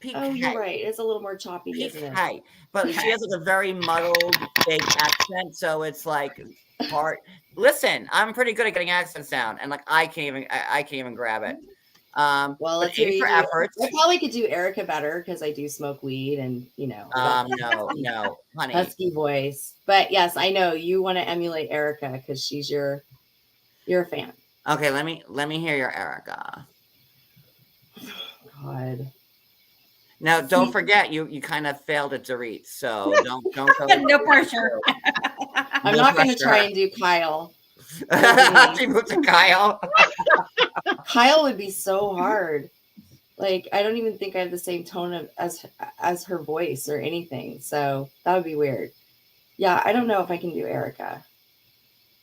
PK. Oh, you're right. It's a little more choppy, isn't it? PK. But she has like a very muddled, fake accent, so it's like hard. Listen, I'm pretty good at getting accents down, and like I can't even grab it. Well, but let's A see. for effort. I probably could do Erica better because I do smoke weed and No, honey. husky voice. But yes, I know you want to emulate Erica because you're a fan. Okay, let me hear your Erica. God. Now, don't forget you kind of failed at Dorit, so don't go. No pressure. I'm not going to try and do Kyle. She moved to Kyle. Kyle would be so hard. Like I don't even think I have the same tone as her voice or anything. So that would be weird. Yeah, I don't know if I can do Erica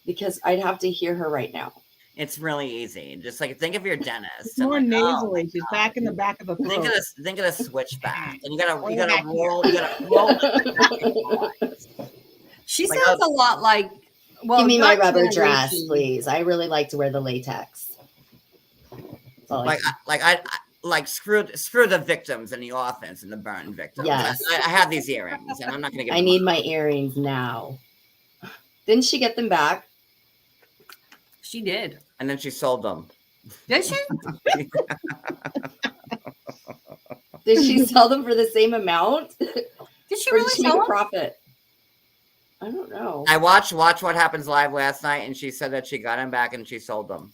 because I'd have to hear her right now. It's really easy. Just like think of your dentist. It's more and, like, nasally. She's back in the back of the throat. Think of the switchback, and you gotta roll. You gotta roll. She Like, sounds a lot like. Well, Give me my not rubber generation. dress, please. I really like to wear the latex. That's all Like screw the victims in the offense and the burn victims. Yes. I have these earrings, and I'm not gonna get. I need my earrings now. Didn't she get them back? She did. And then she sold them. Did she? Did she sell them for the same amount? Did she Or really did she sell make a them? profit? I don't know. I watched What Happens Live last night, and she said that she got them back and she sold them.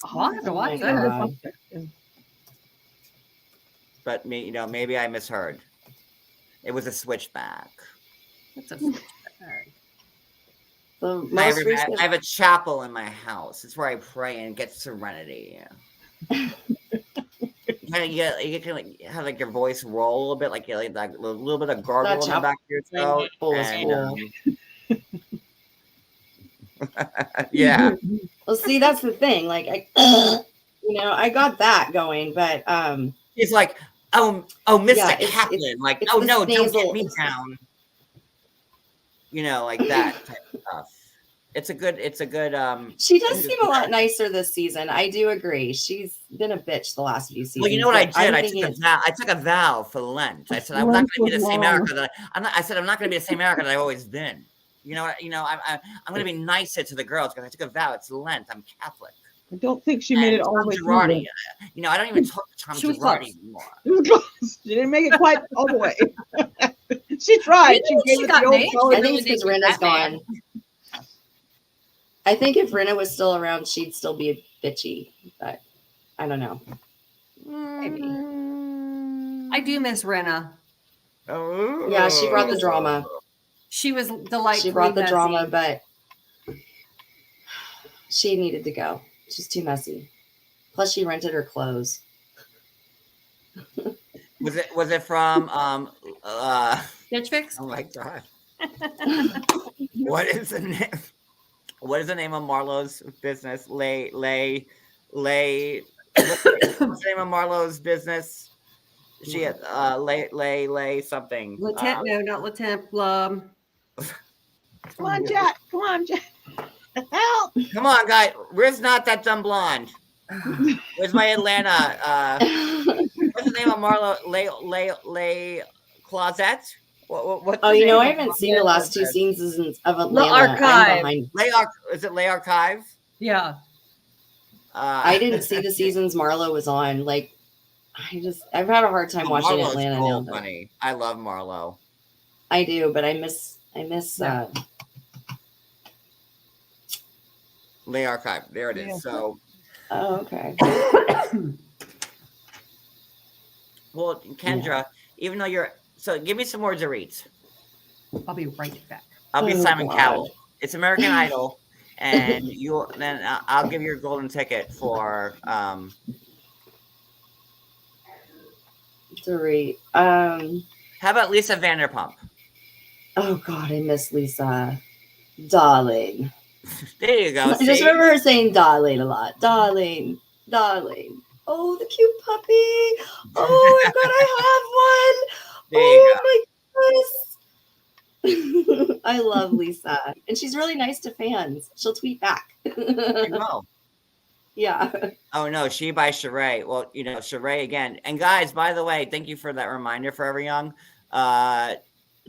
I'll have to watch my that. God. But maybe I misheard. It was a switchback. That's a The I most recent, have a chapel in my house. It's where I pray and get serenity. You can like have like your voice roll a little bit, like a little bit of gargle in the back of your throat. Yeah. Well, see, that's the thing. Like, I got that going, but It's like, oh, Mr. Yeah, Kaplan, it's oh the no, don't nasal- get me down. Like that type of stuff. It's a good. she does seem a lot nicer this season. I do agree. She's been a bitch the last few seasons. Well, you know what I but I'm did? thinking- I took a vow for Lent. I said I'm not going to be the same Erica that I said I'm not going to be the same Erica that I've always been. I'm going to be nicer to the girls because I took a vow. It's Lent. I'm Catholic. I don't think she made it all the way through. Girardi, I don't even talk to Tom She was Girardi close. anymore. It was close. She didn't make it quite all the way. She tried. Maybe She she gave it got the old named. color. I think it's because Really Rinna's that gone. I think if Rinna was still around, she'd still be bitchy, but I don't know. Maybe. I do miss Renna. Oh. Yeah, she brought the drama. She was delightful. She brought the drama, but she needed to go. She's too messy. Plus, she rented her clothes. Was it from Stitch Fix? oh my god. What is the name? What is the name of Marlo's business? What's the name of Marlo's business? She had lay something. Latent? No, not Latent. Come on, Jack. Come on, Jack. Help. Come on, guy. Where's not that dumb blonde? Where's my Atlanta? What's the name of Marlo? Lay Closet? What Oh, you know, I haven't seen the last 2 seasons of Atlanta. Archive. Is it Lay Archive? Yeah. I didn't see the seasons Marlo was on. Like, I've had a hard time watching Marlo's Atlanta so now. funny. I love Marlo. I do, but I miss Lay Archive. There it is. Yeah. So, oh, okay. well, Kendra, even though so give me some more Doritos. I'll be right back. I'll be Oh, Simon God. Cowell. It's American Idol, and I'll give you a golden ticket for Dorit. How about Lisa Vanderpump? Oh God, I miss Lisa. Darling. There you go. I just remember her saying darling a lot. Darling. Darling. Oh, the cute puppy. Oh my God, I have one. There you go. Oh my goodness. I love Lisa. And she's really nice to fans. She'll tweet back. She will. Yeah. Oh no, She by Sheree. Well, Sheree again. And guys, by the way, thank you for that reminder for Ever Young.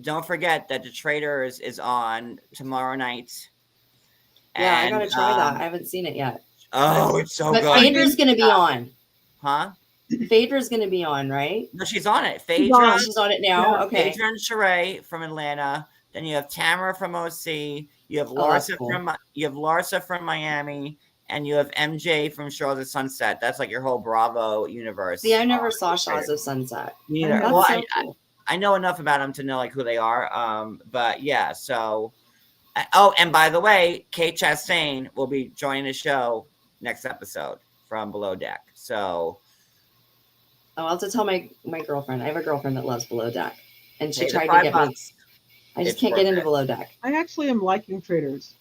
Don't forget that The Traitors is on tomorrow night. Yeah, I gotta try that. I haven't seen it yet. Oh, it's so but good. Phaedra's gonna be on. Huh? Phaedra's gonna be on, right? No, she's on it. She's on it now. Yeah, Okay. Phaedra and Sheree from Atlanta. Then you have Tamara from OC. You have that's Larsa cool. from Miami, and you have MJ from Shores of Sunset. That's like your whole Bravo universe. See, I never saw Shores of Sunset. Neither. That's Well, so cool. I know enough about them to know like who they are. But yeah, so. Oh, and by the way, Kate Chastain will be joining the show next episode from Below Deck. So. I'll have to tell my girlfriend. I have a girlfriend that loves Below Deck, and she Pay the tried to get me. $5. I just It's can't get worth into it. Below Deck. I actually am liking Traitors.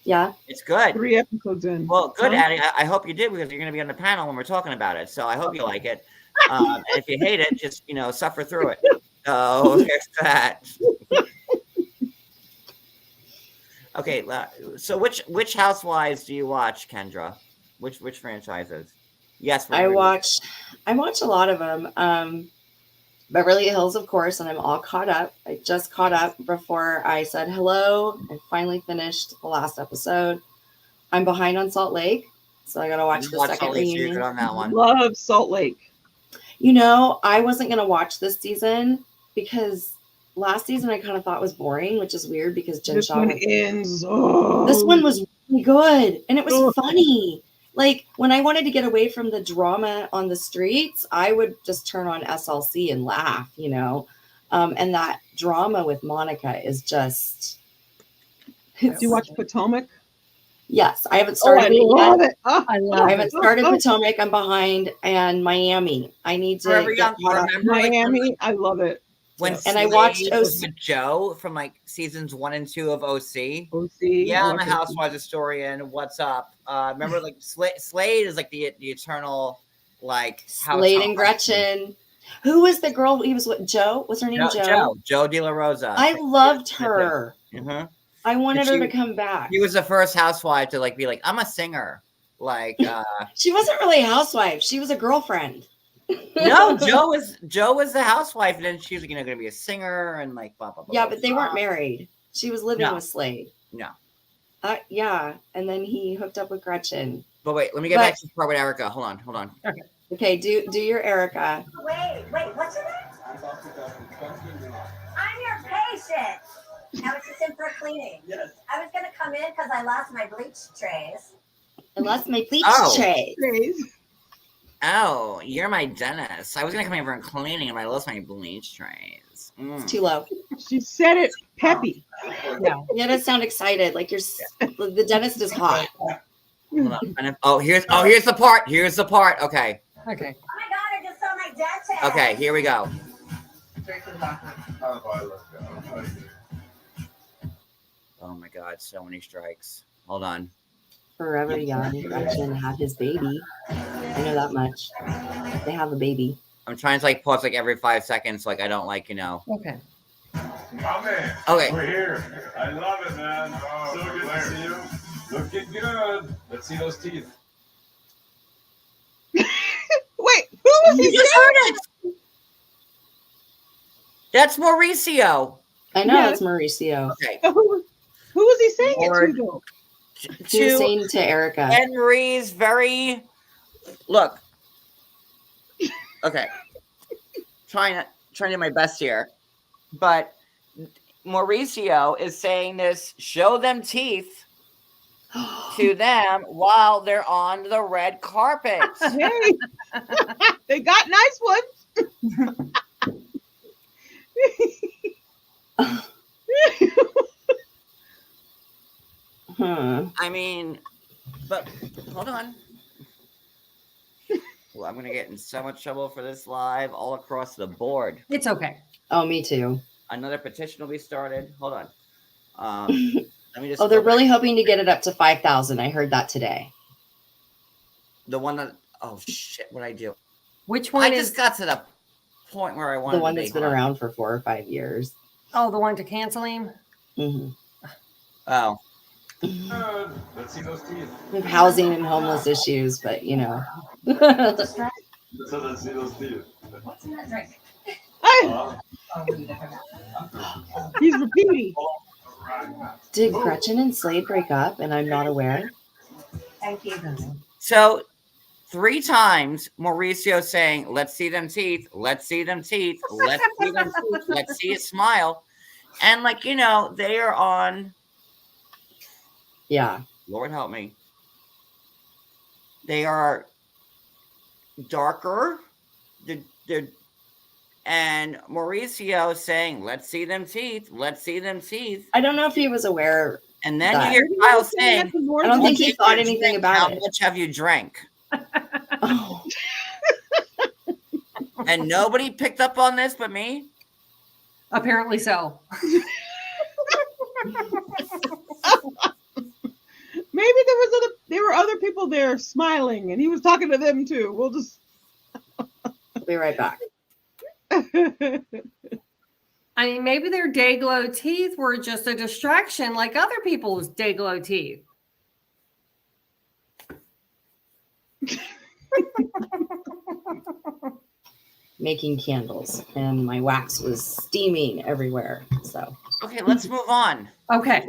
Yeah. It's good. 3 episodes in. Well, good, Huh? Addie. I hope you did because you're going to be on the panel when we're talking about it. So I hope you like it. And if you hate it, just suffer through it. So there's that. Okay, so which Housewives do you watch, Kendra? Which franchises? Yes, I watch a lot of them. Beverly Hills, of course, and I'm all caught up. I just caught up before I said hello. I finally finished the last episode. I'm behind on Salt Lake, so I gotta watch the second Salt Lake, so you're reunion. good on that one. Love Salt Lake. I wasn't gonna watch this season because last season I kind of thought was boring, which is weird because Jen This Shaw. one ends. Oh. This one was really good, and it was funny. Like when I wanted to get away from the drama on the streets, I would just turn on SLC and laugh, and that drama with Monica is just. Did you watch Potomac? Yes, I haven't started I it love yet. it. Oh, I haven't started Potomac. I'm behind, and Miami. I need to Forever get Young, caught up. remember, like, Miami. I love it. when And I watched Slade was with Joe from like seasons 1 and 2 of OC. OC. Yeah, I I'm a like Housewives historian. What's up? Remember, like Slade is like the eternal like Slade and Gretchen. Who was the girl he was with? Joe? Was her name Joe De La Rosa. I loved her. Mm-hmm. I wanted her she- to come back. He was the first housewife to like be like, I'm a singer. Like She wasn't really a housewife. She was a girlfriend. no, Joe was the housewife, and then she was gonna be a singer and like blah blah blah. Yeah, blah, but they blah. weren't married. She was living No. with Slade. No. Yeah, and then he hooked up with Gretchen. But wait, let me get back to the part with Erica. Hold on. Okay, do your Erica. Wait, what's your name? I'm your patient. I was just in for a cleaning. Yes. I was going to come in because I lost my bleach trays. I lost my bleach tray. Trays. Oh, you're my dentist. I was gonna come over and cleaning, and I lost my bleach trays. It's too low. She said it peppy. Yeah. You gotta sound excited, like the dentist is hot. Hold on. Oh, here's the part. Here's the part. Okay. Okay. Oh my God, I just saw my dad's head. Okay, here we go. Oh my God, so many strikes. Hold on. Forever Young, Gretchen had his baby. I know that much. They have a baby. I'm trying to like pause like every 5 seconds, like I don't like, you know. Okay. Man, Okay. we're here. I love it, man. Oh, so good to see you. Looking good. Let's see those teeth. Wait, who was You he just saying? heard it. That's Mauricio. I know Yeah. it's Mauricio. Okay. Who was he saying Lord. it to though? He was To saying to Erica. Anne Marie's very look. Okay. Trying to do my best here. But Mauricio is saying this, show them teeth to them while they're on the red carpet. Hey, they got nice ones. I mean, but hold on. Well, I'm gonna get in so much trouble for this live all across the board. It's okay. Oh, me too. Another petition will be started. Hold on. Let me just. Oh, they're go really back. hoping to get it up to 5,000. I heard that today. The one that. Oh shit! What I do? Which I one just is? got to the point where I wanted The one to be. that's been Hold on. around for 4 or 5 years. Oh, the one to cancel him. hmm Oh. Good. Let's see those teeth. We have housing and homeless issues, but you know. So let's see those teeth. What's in that drink? Hey, Oh, Oh, we need to have that. he's repeating. Did Gretchen and Slade break up and I'm not aware? Thank you. So 3 times Mauricio saying, "Let's see them teeth. Let's see them teeth. Let's see them teeth. Let's see a smile," and like you know, they are on. Yeah. Lord help me. They are darker. They're and Mauricio saying, "Let's see them teeth. Let's see them teeth." I don't know if he was aware. And then That- you hear Kyle saying, I don't think he "What thought have you anything drank? about How it. much have you drank?" Oh, And nobody picked up on this but me. Apparently so. Maybe there were other people there smiling, and he was talking to them too. We'll just. I'll be right back. I mean, maybe their day glow teeth were just a distraction, like other people's day glow teeth. Making candles, and my wax was steaming everywhere. So Okay, let's move on. Okay.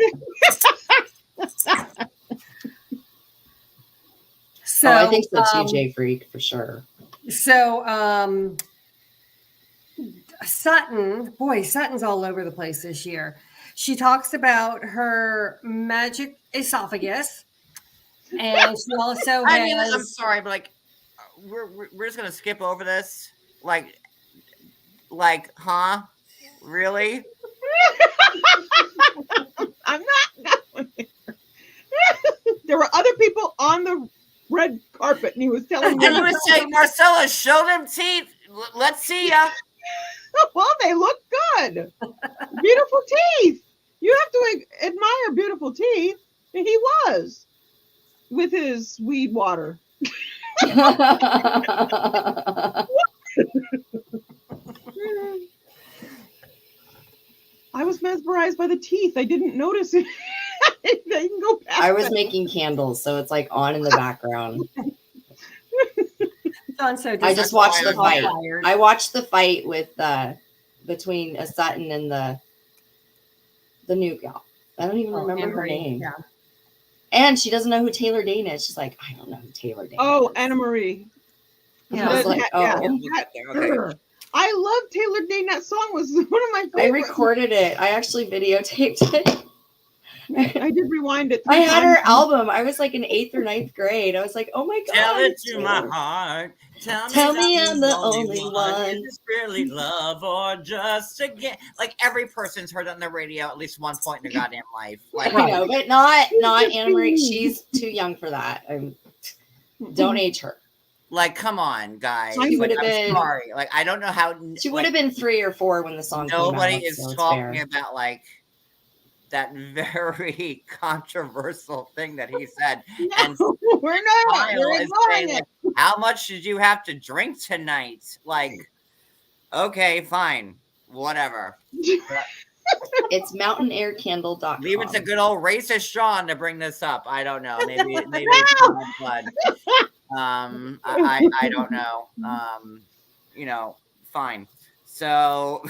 So I think so too, Jay Freak, for sure. So Sutton's all over the place this year. She talks about her magic esophagus, and she also I mean, I'm has. sorry, but like, we're just gonna skip over this. Like, huh? Really? I'm not going there. There were other people on the red carpet, and he was telling And you them. would say, Marcella, show them teeth. Let's see ya. Well, they look good. Beautiful teeth. You have to admire beautiful teeth. And he was with his weed water. I was mesmerized by the teeth. I didn't notice it. I can go past I was that. making candles, so it's like on in the background. John, so I just watched the all fight. fired. I watched the fight with between Sutton and the new gal. I don't even remember her Emery, name. Yeah. And she doesn't know who Taylor Dane is. She's like, I don't know who Taylor Dane Oh, is. Anna Marie. Yeah. I was like, Yeah. oh. Okay. I love Taylor Dane. That song was one of my I favorites. recorded it. I actually videotaped it. I did rewind it. I 3 had her times. album. I was like in 8th or 9th grade. I was like, oh my god. Tell it it's to her. my heart. Tell me I'm the only Is one. this really love or just a game? Like every person's heard it on the radio at least one point in their goddamn life. Like I know, but not Anna Marie. She's too young for that. Don't age her. Like, come on, guys. She would Like, have I'm been- sorry. Like, I don't know how. She would have been 3 or 4 when the song Nobody came out. is so it's talking fair. about like that very controversial thing that he said. And We're not. Kyle We're is saying, ignoring like, it. how much did you have to drink tonight? Like, okay, fine, whatever. It's mountainaircandle.com. Leave it to good old racist Sean to bring this up. I don't know. Maybe it's in my blood. I don't know. You know, fine. So,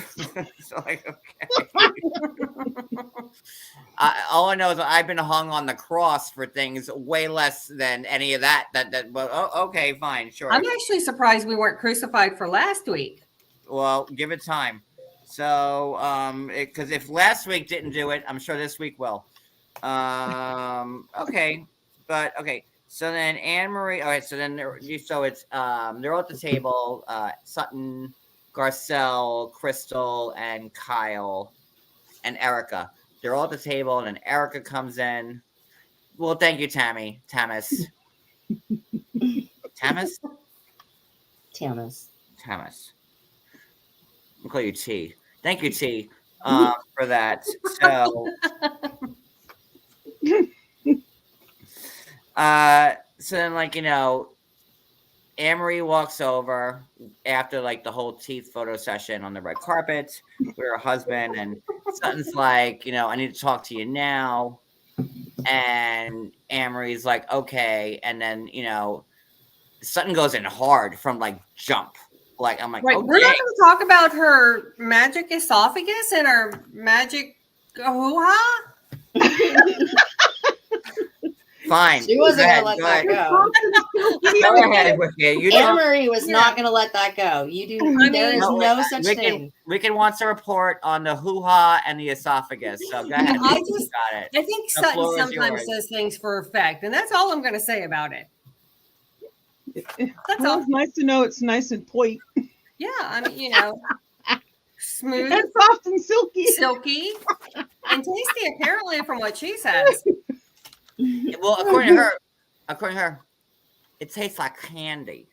so like, okay. All I know is I've been hung on the cross for things way less than any of that. But okay, fine, sure. I'm actually surprised we weren't crucified for last week. Well, give it time. So, because if last week didn't do it, I'm sure this week will. Okay, but okay. So then Anne Marie. All right. So then so it's they're all at the table. Sutton, Garcelle, Crystal, and Kyle, and Erica. They're all at the table, and then Erica comes in. Well, thank you, Tamis. Tamis. I'll call you T. Thank you, T, for that. So, so then, like, you know, Anne-Marie walks over after, like, the whole teeth photo session on the red carpet with her husband, and Sutton's like, you know, I need to talk to you now. And Anne-Marie's like, okay. And then, you know, Sutton goes in hard from, like, jump. Like, I'm like, Right, okay. we're not going to talk about her magic esophagus and her magic hoo-ha? Fine. She wasn't Go going to ahead, let go that ahead. go. Go ahead with it. You Anne don't- Marie was Yeah. not going to let that go. There is No, no wait, such we thing. Rickon wants a report on the hoo-ha and the esophagus. So go ahead. I You just- got it. I think The Sutton floor is sometimes yours. says things for effect, and that's all I'm going to say about it. That's Well, all. it's nice to know it's nice and point Yeah, I mean, you know, smooth, and soft and silky. silky, and tasty, apparently, from what she says. Well, according to her, it tastes like candy.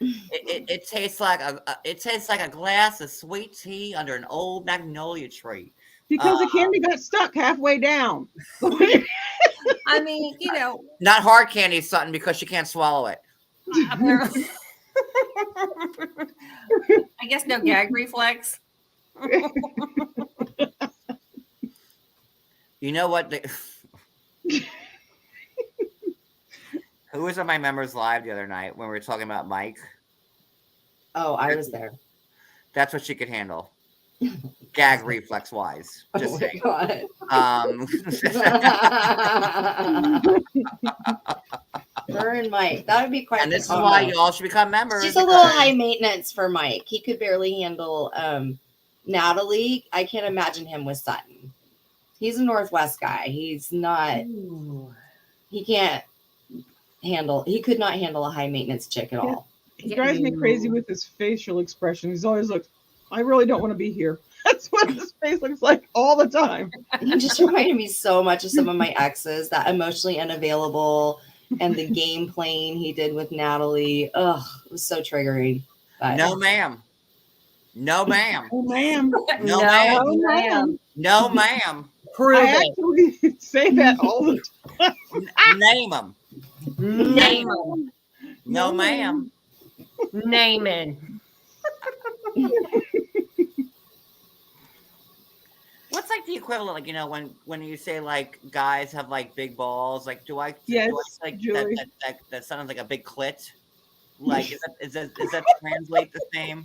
It tastes like a glass of sweet tea under an old magnolia tree. Because the candy got stuck halfway down. I mean, you know, Not hard candy, Sutton, because she can't swallow it. apparently. I guess no gag reflex. You know what? Who was on my members live the other night when we were talking about Mike? Oh, I was there. That's what she could handle. Gag reflex wise. Just Oh my saying. God. Her and Mike. That would be quite And the this is combo. why y'all should become members. She's a little high maintenance for Mike. He could barely handle Natalie. I can't imagine him with Sutton. He's a Northwest guy. He's not. He can't handle. He could not handle a high maintenance chick at all. He drives me crazy with his facial expression. He's always like, I really don't want to be here. That's what his face looks like all the time. He just reminded me so much of some of my exes, that emotionally unavailable and the game playing he did with Natalie. Ugh, it was so triggering. But No, ma'am. No, ma'am. Oh, ma'am. No, No, ma'am. Oh, ma'am. No, ma'am. Prove I it. actually say that all the time. Name them. Name him. No, ma'am. Naming. What's like the equivalent, like, you know, when you say like guys have like big balls, like Yes, like Julie. that sounds like a big clit? Like is that translate the same?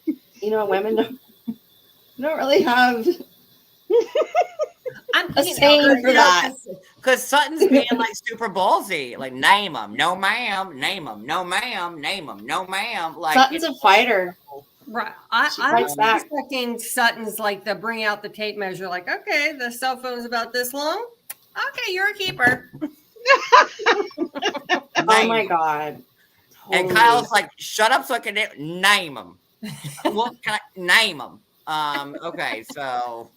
you know, women don't really have I'm a saying for that. Because Sutton's being like super ballsy, like name them, no ma'am, name them, no ma'am, name them, no ma'am. Like Sutton's a fighter. Right. She I'm fights back. expecting Sutton's like the bring out the tape measure, like, okay, the cell phone's about this long. Okay, you're a keeper. Oh my God. And Totally. Kyle's like, shut up so I can name them. Well, can I name them? Okay, so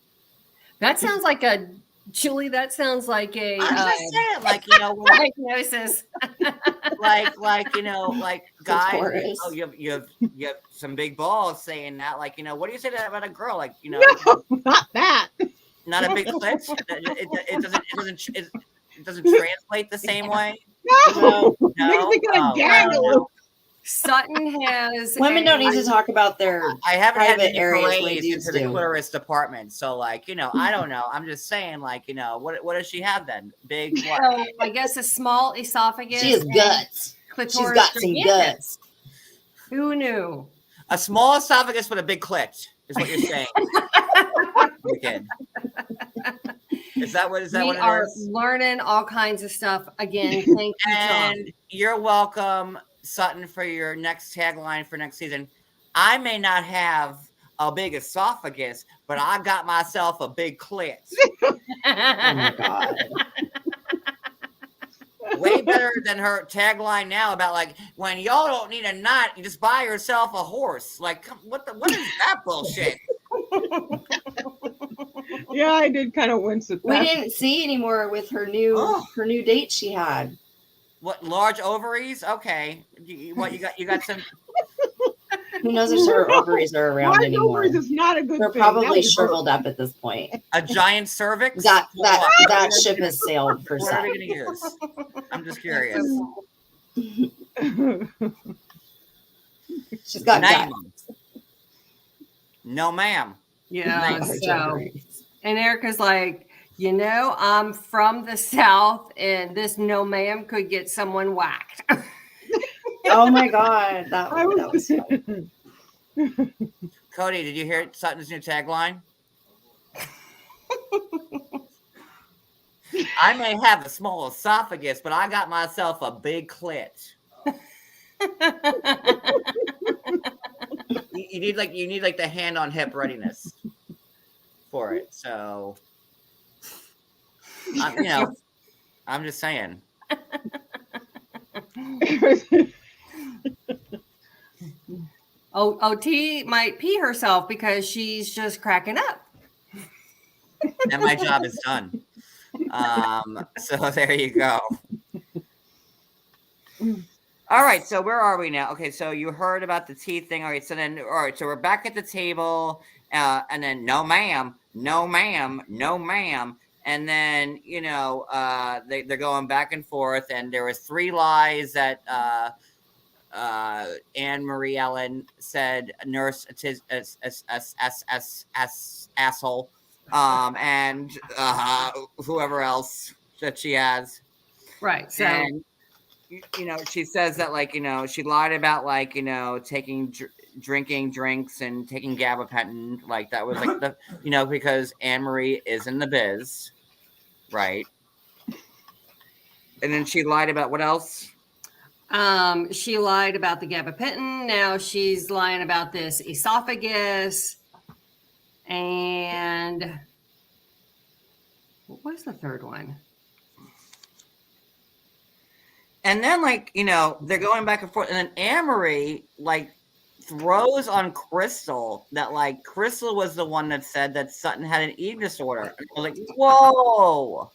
That sounds like a Julie. That sounds like a I'm just saying, like, diagnosis. like guys, Clitoris. oh, you have some big balls saying that, like, what do you say to that about a girl, like, No, not that. not a big clit? It doesn't translate the same way. No, No? makes me kind Oh, of gag a well, little. Sutton has Women don't need to talk about their I haven't had private any areas like forays dudes into the do. clitoris department, so like, I don't know. I'm just saying, like, what does she have then? Big what? So I guess a small esophagus. She has and clitoris. She's got some gigantus. guts. Who knew? A small esophagus with a big clit is what you're saying. Again. Is that what We it are is? learning all kinds of stuff again. Thank you, Tom. And you're welcome, Sutton, for your next tagline for next season. I may not have a big esophagus, but I got myself a big clit. Oh my God. Way better than her tagline now about, like, when y'all don't need a knot, you just buy yourself a horse. Like, what is that bullshit? Yeah, I did kind of wince at that. We didn't see anymore with her new date she had. What, large ovaries? Okay. You got some. Who knows if her ovaries are around Large anymore? ovaries is not a good They're thing. probably That would shriveled up at this point. A giant cervix? That ship has sailed for What are some. we gonna use? I'm just curious. hurt. She's got Name guts. 'em. No, ma'am. Yeah. Large So, ovaries. and Erica's like, I'm from the South, and this no ma'am could get someone whacked. Oh my God, that was funny. Cody, did you hear Sutton's new tagline? I may have a small esophagus, but I got myself a big clit. You need like the hand on hip readiness for it. So, I'm just saying. OT might pee herself because she's just cracking up. And my job is done. So there you go. All right, so where are we now? Okay, so you heard about the teeth thing. All right, so we're back at the table, and then no ma'am, no ma'am, no ma'am, and then they're going back and forth, and there was 3 lies that Anne Marie Ellen said, nurse asshole, and whoever else that she has, right? So. And, she says that, like, she lied about, like, drinking drinks and taking gabapentin. Like, that was like the, because Anne Marie is in the biz, right? And then she lied about what else? She lied about the gabapentin. Now she's lying about this esophagus. And what was the third one? And then, like, they're going back and forth. And then Anne-Marie, like, throws on Crystal that, like, Crystal was the one that said that Sutton had an eating disorder. I was like, whoa.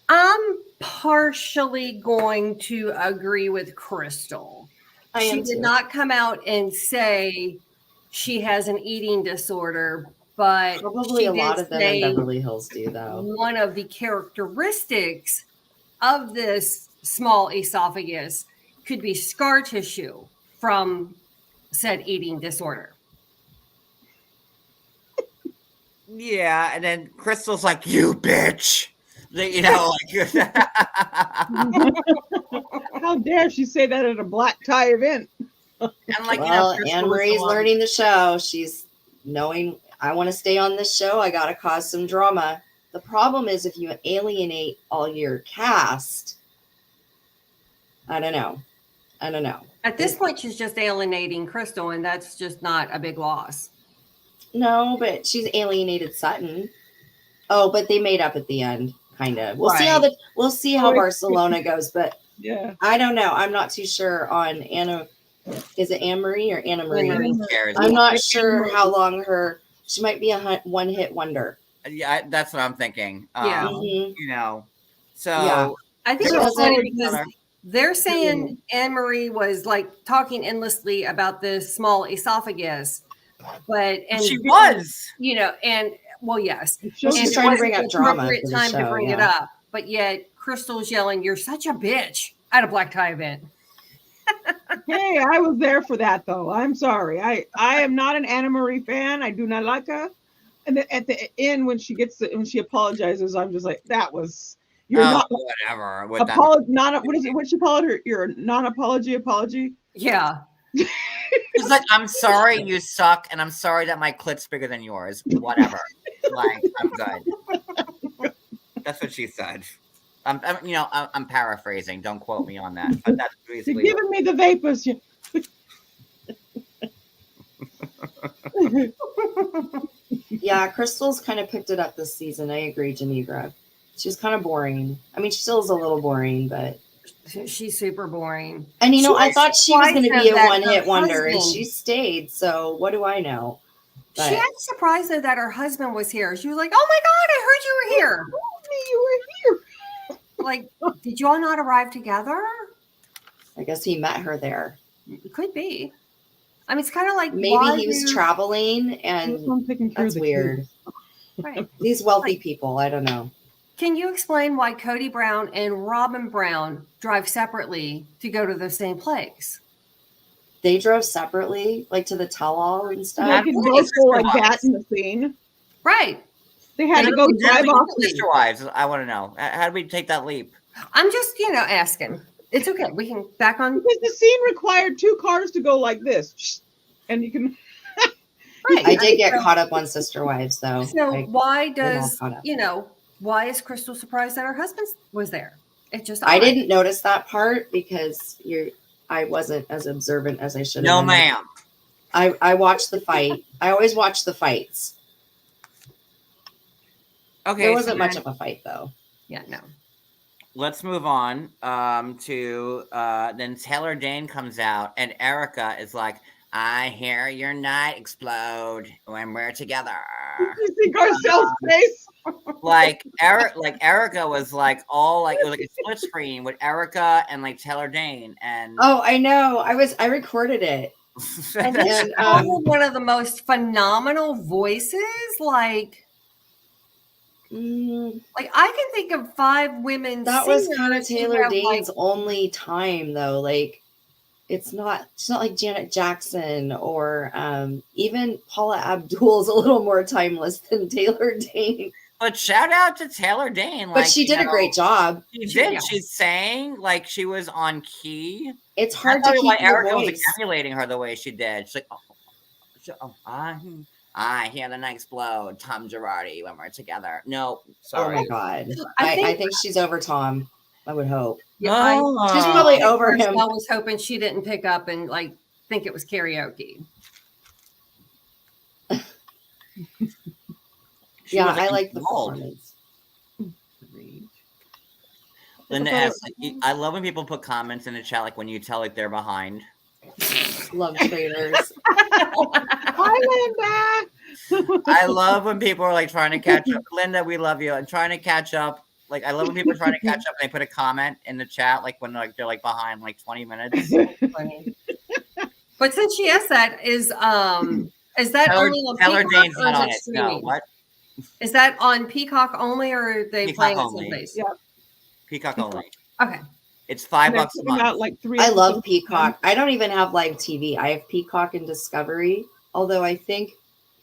I'm partially going to agree with Crystal. She did not come out and say she has an eating disorder, but probably a lot of them in Beverly Hills do, though. One of the characteristics of this small esophagus could be scar tissue from said eating disorder. Yeah, and then Crystal's like, you bitch. Like, How dare she say that at a black tie event? And like, Anne Marie's learning the show. She's knowing, I want to stay on this show. I got to cause some drama. The problem is if you alienate all your cast, I don't know. At this point, she's just alienating Crystal, and that's just not a big loss. No, but she's alienated Sutton. Oh, but they made up at the end, kind of. We'll see how Right. we'll see how Barcelona goes, but Yeah. I don't know. I'm not too sure on Anna. Is it Anne Marie or Anna Marie? Who cares? I'm not sure how long she might be a one-hit wonder. Yeah, that's what I'm thinking. Yeah. Mhm. You know, so Yeah. I think So it's is funny it- because they're saying Anne Marie was like talking endlessly about this small esophagus, but she was. you know, and well, yes, She's and trying to it bring wasn't up the drama appropriate for the time to show, bring it yeah. up, but yet Crystal's yelling, "You're such a bitch!" at a black tie event. Hey, I was there for that though. I'm sorry. I am not an Anna Marie fan. I do not like her. And then at the end, when she apologizes, I'm just like, that was you're not whatever. With that. not what is it? What she called her? Your non-apology apology. Yeah, She's like, I'm sorry you suck, and I'm sorry that my clit's bigger than yours. Whatever. Like, I'm good. That's what she said. I'm paraphrasing. Don't quote me on that. But that's You're basically giving me the vapors. Yeah, Crystal's kind of picked it up this season. I agree, Genevra. She's kind of boring. I mean, she still is a little boring, but she's super boring. and you know, I thought she was going to be a that her one-hit wonder, and husband- she stayed. So what do I know? But She acted surprised though that her husband was here. She was like, "Oh my god, I heard you were here!" You were here. Like, did you all not arrive together? I guess he met her there. It could be. I mean, it's kind of like Maybe he was traveling, and I'm taking care of that's the weird. kids. Right. These wealthy people, I don't know. Can you explain why Cody Brown and Robin Brown drive separately to go to the same place? They drove separately, like to the tell-all and They stuff. can both go like that in the scene. Right. They had to go drive off. Sister Wives. I want to know. How do we take that leap? I'm just, asking. It's okay. We can back on. Because the scene required 2 cars to go like this, and you can. Right. I did get caught up on Sister Wives, though. So I'm why all does, caught up. why is Crystal surprised that her husband was there? It just I odd. didn't notice that part because I wasn't as observant as I should have. No, been. ma'am. I watched the fight. I always watch the fights. Okay. There so wasn't much then of a fight, though. Yeah, no. let's move on to then Taylor Dane comes out and Erica is like, I hear your night explode when we're together. You see Garcelle's face? Like Erica was like all like, it was like a split screen with Erica and like Taylor Dane and Oh, I know. I recorded it. And And, it's one of the most phenomenal voices. Like I can think of 5 women. That was kind of singers who Taylor have, Dane's like, only time, though. Like, she's not like Janet Jackson or even Paula Abdul's a little more timeless than Taylor Dane. But shout out to Taylor Dane. But she did a great job. She did. Yeah. She sang like she was on key. It's hard to That's keep why your Erica was voice. like, emulating her the way she did. She's like, I hear the night explode. Tom Girardi when we're together. No, Oh sorry. my god! I I think she's over Tom. I would hope. Yeah, She's probably over him. I was hoping she didn't pick up and like think it was karaoke. She Yeah, was, I like the involved. performance. Linda asks, I love when people put comments in the chat, like when you tell like they're behind. Love trailers. Hi, Linda. I love when people are like trying to catch up. Linda, we love you. And trying to catch up. Like I love when people are trying to catch up and they put a comment in the chat, like when like they're like behind like 20 minutes. But since she asked that, is that only on Taylor Peacock Dane's or not is on it it. No, streaming? what? Is that on Peacock only, or are they Peacock playing it only. someplace? Yeah. Peacock only. Okay. It's $5 They're a putting month. out like 3 I love episodes. Peacock. I don't even have live TV. I have Peacock and Discovery. Although I think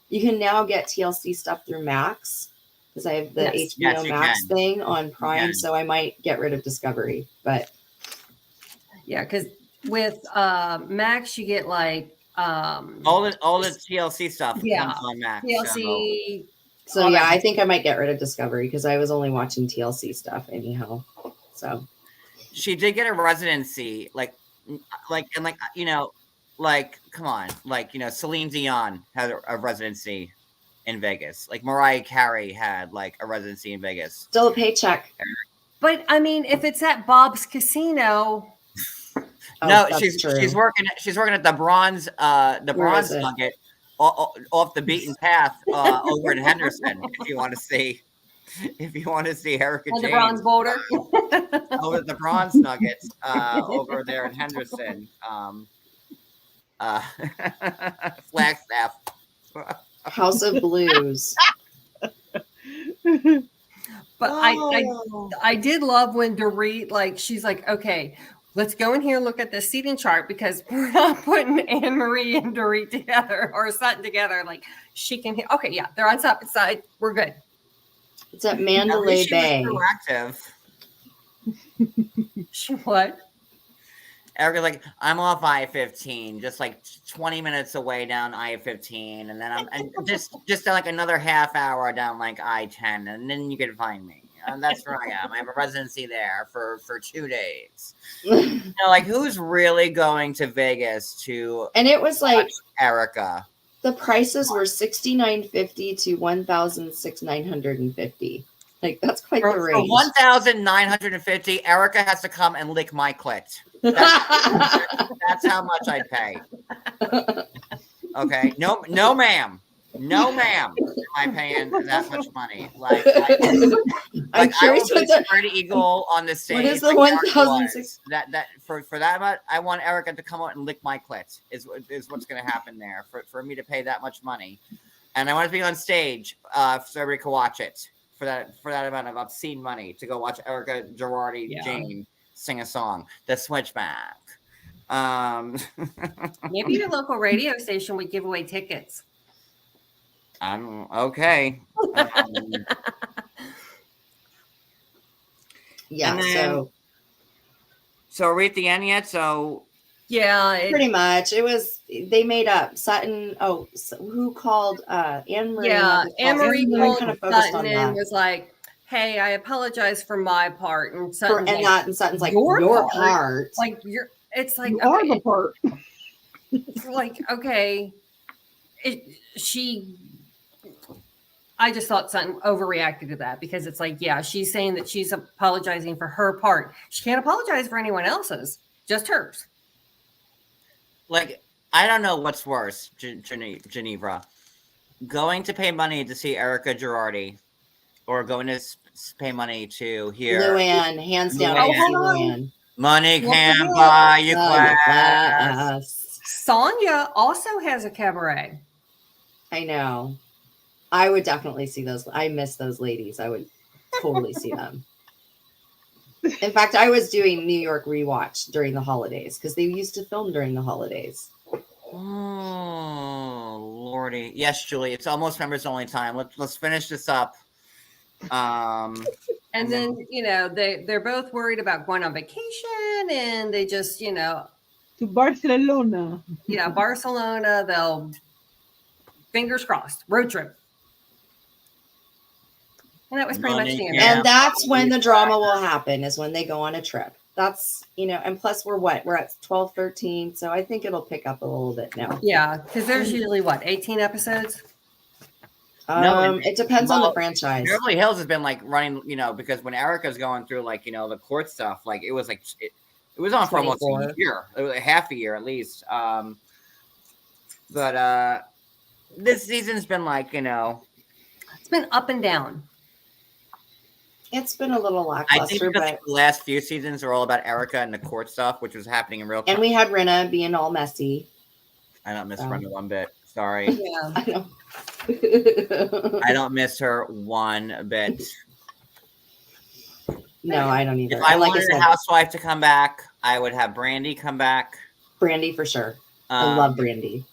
you can now get TLC stuff through Max because I have the Yes. HBO Yes, you Max can. thing on Prime. can. So I might get rid of Discovery. But Yeah, because with Max you get like All the TLC stuff Yeah. comes on Max. TLC. so all yeah, that I think I might get rid of Discovery because I was only watching TLC stuff anyhow. So She did get a residency, like like and like like come on, like Celine Dion had a residency in Vegas. Like Mariah Carey had like a residency in Vegas. Still a paycheck. But I mean, if it's at Bob's Casino, No, that's she's true. she's working at the Bronze Where is it? Nugget off the beaten path over in Henderson. If you want to see Erica on the James Bronze Boulder. over at the Bronze Nuggets over there in Henderson. Flagstaff. House of Blues. But I did love when Dorit, like, she's like, okay, let's go in here and look at the seating chart because we're not putting Anne Marie and Dorit together or Sutton together. Like, she can hear. Okay, yeah, they're on top and side. We're good. It's at Mandalay Bay. Proactive. She what? Erica's like, I'm off I-15, just like 20 minutes away down I-15, and then I'm just like another half hour down like I-10, and then you can find me. And that's where I am. I have a residency there for 2 days. Like who's really going to Vegas to? And it was like Erica. The prices were $69.50 to $1,950. Like that's quite the range. For $1,950, Erica has to come and lick my clit. That's how much I'd pay. Okay, no, ma'am, am I paying that much money? Like I'm curious what the Spread Eagle on the stage. What is the 1,600? That for that much? I want Erica to come out and lick my clit. Is what's going to happen there for me to pay that much money, and I want to be on stage so everybody can watch it. For that amount of obscene money to go watch Erica Girardi Jane sing a song, The Switchback. Maybe your local radio station would give away tickets. Okay. Yeah. So are we at the end yet? So yeah, pretty much. It was. They made up Sutton. Oh, who called Anne Marie? Yeah, Anne Marie called kind of focused Sutton on and that. was like, "Hey, I apologize for my part." And Sutton's Sutton's like, your part. Like you're. It's like You are the part. Like okay, I just thought Sutton overreacted to that because it's like, yeah, she's saying that she's apologizing for her part. She can't apologize for anyone else's, just hers. Like, I don't know what's worse, Geneva. Going to pay money to see Erica Girardi or going to pay money to hear Luann, hands down. Luann. Money can't buy you class. Sonia also has a cabaret. I know. I would definitely see those. I miss those ladies. I would totally see them. In fact, I was doing New York rewatch during the holidays because they used to film during the holidays. Oh, Lordy. Yes, Julie. It's almost members only time. Let's finish this up. And then, they're both worried about going on vacation and they just, to Barcelona. Yeah, Barcelona. They'll, fingers crossed, road trip. And that was pretty much the end. And that's when the drama will happen, is when they go on a trip. That's, and plus we're at 12, 13. So I think it'll pick up a little bit now. Yeah, because there's usually 18 episodes? It depends on the franchise. Beverly Hills has been like running, because when Erica's going through like, the court stuff, like it was like, it was on for almost a year. It was like half a year at least. But this season's been like, it's been up and down. It's been a little lackluster, I think but the last few seasons are all about Erica and the court stuff, which was happening in real time. And we had Rinna being all messy. I don't miss Rinna one bit. Sorry. Yeah. I know. I don't miss her one bit. No, I don't either. If I wanted a housewife to come back, I would have Brandy come back. Brandy for sure. I love Brandy.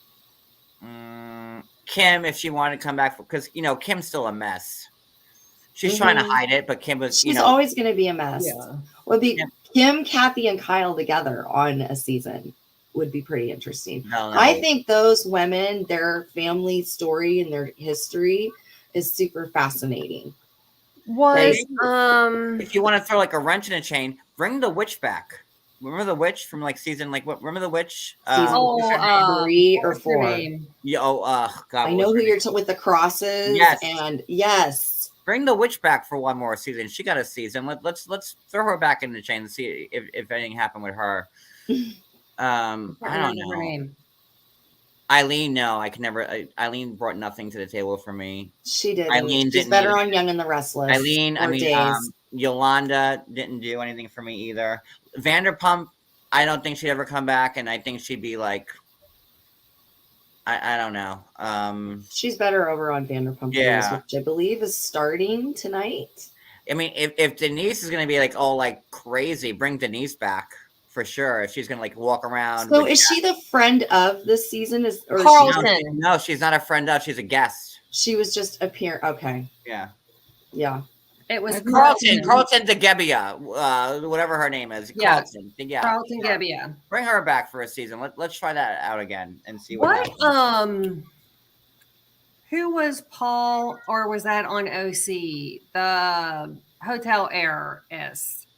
Kim, if she wanted to come back, because Kim's still a mess. She's trying to hide it, but Kim was. She's always going to be a mess. Yeah. Well, Kim, Kathy, and Kyle together on a season would be pretty interesting. No. I think those women, their family story and their history is super fascinating. If you want to throw like a wrench in a chain, bring the witch back. Remember the witch from like season like what? Remember the witch? Season Oh, 3 or what's her 4. name? Yeah. Oh, God. I what know was who her you're name? with the crosses. Yes. And yes. Bring the witch back for one more season. She got a season. Let's throw her back in the chain and see if anything happened with her. I don't know. Her name. Eileen, no, I can never. Eileen brought nothing to the table for me. She didn't. Eileen She's didn't better either. on Young and the Restless. Eileen, I or mean, Days. Yolanda didn't do anything for me either. Vanderpump, I don't think she'd ever come back, and I think she'd be like, I don't know. She's better over on Vanderpump Yeah. Rules, which I believe is starting tonight. I mean, if Denise is gonna be like all like crazy, bring Denise back for sure. If she's gonna like walk around. So with is she the friend of this season? Is or is Carlton. No, she's not a friend of. She's a guest. she was just appear? Okay, Yeah. yeah. It was Carlton DeGebbia, whatever her name is. Yes. Carlton. Yeah. Carlton Gebbia. Bring her back for a season. Let's try that out again and see what What happens. who was Paul, or was that on OC? The hotel heiress.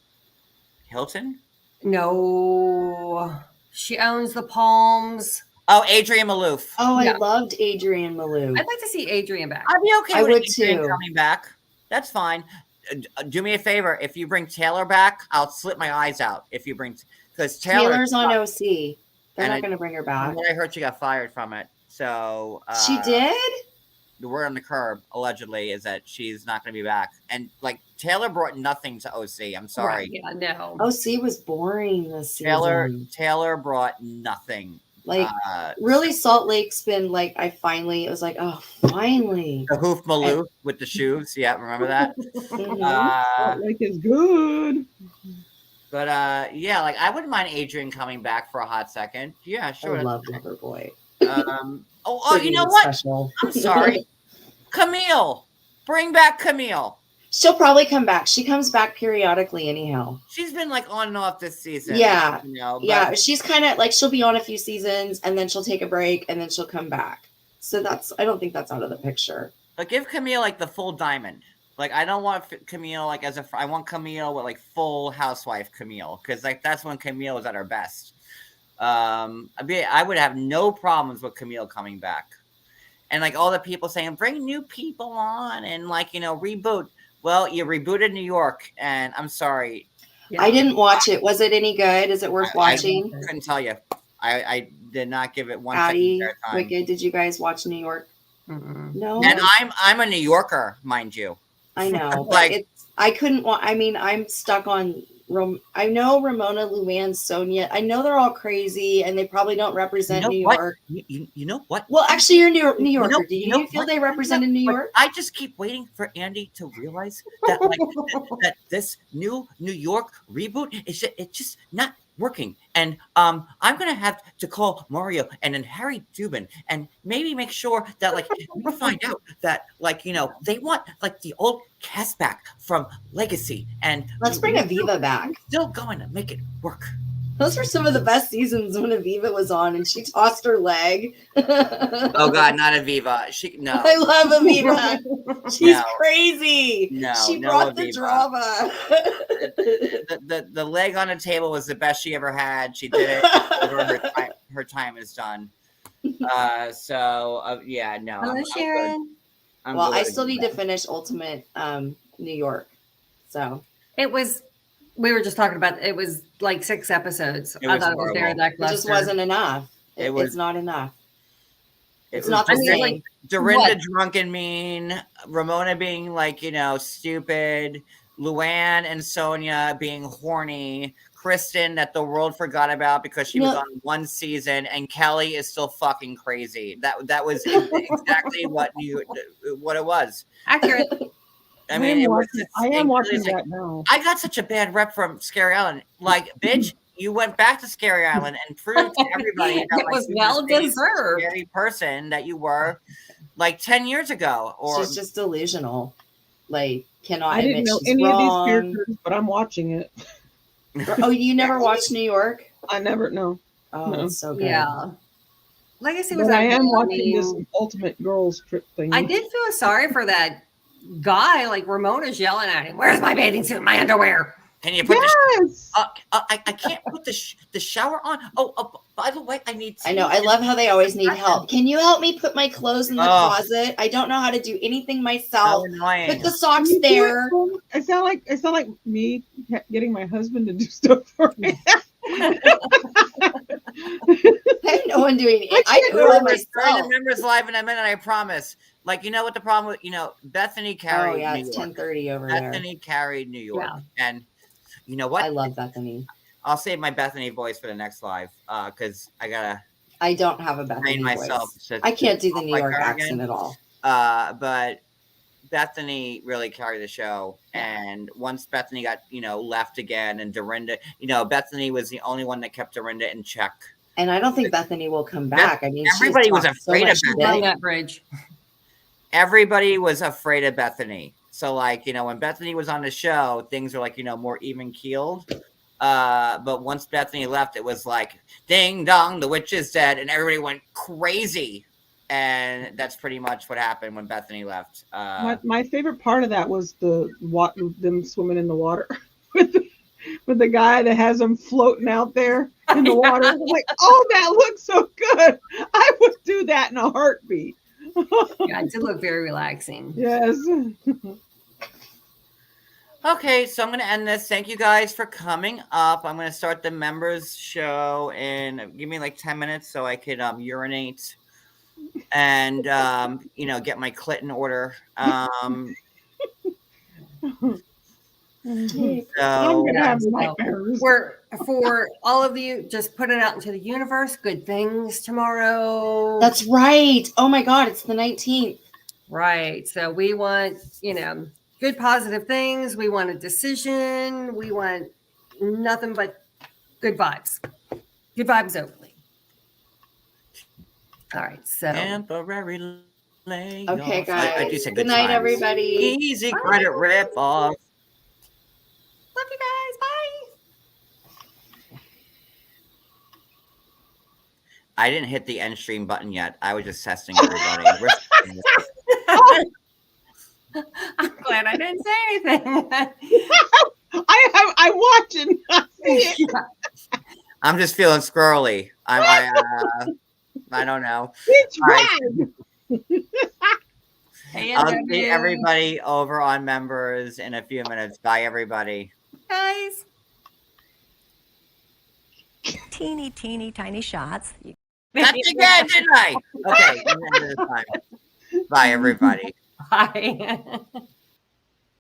Hilton? No. She owns the Palms. Oh, Adrian Malouf. Oh, Yeah. I loved Adrian Malouf. I'd like to see Adrian back. I'd be okay I with would Adrian too. coming back. That's fine. Do me a favor. If you bring Taylor back, I'll slit my eyes out. If you bring, because Taylor's on OC. They're And not I- going to bring her back. I heard she got fired from it. So She did? The word on the curb allegedly is that she's not going to be back. And like Taylor brought nothing to OC. I'm sorry. Right, yeah, no. OC was boring this season. Taylor brought nothing. Like, really, Salt Lake's been like, it was like, oh, finally. The Hoof Maloof with the shoes. Yeah, remember that? Mhm. Like is good. But yeah, like I wouldn't mind Adrian coming back for a hot second. Yeah, I sure. love Loverboy. You know what? Special. I'm sorry. Camille. Bring back Camille. She'll probably come back. She comes back periodically anyhow. She's been like on and off this season. Yeah. You know, but Yeah, she's kind of like, she'll be on a few seasons and then she'll take a break and then she'll come back. So I don't think that's out of the picture. But give Camille like the full diamond. Like I don't want Camille like I want Camille with like full housewife Camille, because like that's when Camille is at her best. I would have no problems with Camille coming back, and like all the people saying bring new people on and like reboot. Well, you rebooted New York, and I'm sorry, Yeah. I didn't watch it. Was it any good? Is it worth watching? I couldn't tell you. I did not give it one second Addie, of time. Wicked, did you guys watch New York? Mm-mm. No. And I'm a New Yorker, mind you. I know. But Like- I couldn't I mean, I'm stuck on I know Ramona, Luann, Sonia. I know they're all crazy and they probably don't represent New what? York. You know what? Well, actually, you're New Yorker. know- Do you you, know feel what? they represented New But York? I just keep waiting for Andy to realize that like that this new New York reboot is it's just not working. And I'm gonna have to call Mario and then Harry Dubin and maybe make sure that like we find out that like they want like the old cast back from Legacy, and Let's bring Aviva back. still going to make it work. Those were some of the best seasons when Aviva was on and she tossed her leg. Oh God, not Aviva. No. I love Aviva. She's No. crazy. No, she no brought the Aviva. drama. The leg on the table was the best she ever had. She did it. Her time is done. Yeah, no. Hello, I'm Sharon. I'm Well, good. I still need to finish Ultimate New York. So We were just talking about it was like 6 episodes. It I was thought it was there horrible. that it just wasn't enough. It's not enough. It's not the just same. like Dorinda What? drunk and mean, Ramona being like stupid, Luann and Sonia being horny, Kristen that the world forgot about because she was No. on one season, and Kelly is still fucking crazy. That was exactly what it was. accurate. I mean, it was I am watching it's like, that now. I got such a bad rep from Scary Island. Like, bitch, you went back to Scary Island and proved to everybody that It was you well the same deserved. scary person that you were like 10 years ago. Or She's just delusional. Like, cannot I admit didn't know she's any wrong. of these characters, but I'm watching it. Oh, you never watched New York? I never know. Oh, No. it's so good. Yeah. Legacy was But I am okay. watching this mean, Ultimate Girls Trip thing. I did feel sorry for that guy. Like Ramona's yelling at him, "Where's my bathing suit? My underwear?" Can you put Yes. I can't put the shower on. Oh, by the way, I need. I know. I love how they always need help. Can you help me put my clothes in the closet? I don't know how to do anything myself. So annoying. Put the socks You do there. it sound like me getting my husband to do stuff for me. I have no one doing it. I do it During myself. the members live in a minute, I promise. Like, you know what the problem with, Bethany carried Oh yeah, New it's York. 10:30 over there. Bethany carried New York. Yeah. And you know what? I love Bethany. I'll save my Bethany voice for the next live because I gotta I don't have a Bethany train myself. voice. I can't do the talk New like York her accent again. at all. But Bethany really carried the show. And once Bethany got, left again, and Dorinda, Bethany was the only one that kept Dorinda in check. And I don't think Bethany will come back. I mean, everybody was afraid of Bethany. Burn that bridge. Everybody was afraid of Bethany. So, like, when Bethany was on the show, things were like, more even keeled. But once Bethany left, it was like, ding dong, the witch is dead, and everybody went crazy. And that's pretty much what happened when Bethany left. My favorite part of that was them swimming in the water with the guy that has them floating out there in the water. I'm like, oh, that looks so good. I would do that in a heartbeat. Yeah, it did look very relaxing. Yes. Okay, so I'm going to end this. Thank you guys for coming up. I'm going to start the members show in give me like 10 minutes so I could urinate and get my clit in order. I'm gonna have nightmares. For all of you, just put it out into the universe. Good things tomorrow. That's right. Oh my God, it's the 19th. Right. So we want, good positive things. We want a decision. We want nothing but good vibes. Good vibes only. All right. So temporary layoff. Okay, guys. I do say good night, times. everybody. Easy credit rip off. Love you guys. Bye. I didn't hit the end stream button yet. I was just testing everybody. I'm glad I didn't say anything. I'm watching. I see it. I'm just feeling squirrely. I don't know. It's right. Hey, I'll see everybody over on members in a few minutes. Bye, everybody. Guys. Teeny, tiny shots. That's again, didn't I? Okay. Bye, everybody. Bye.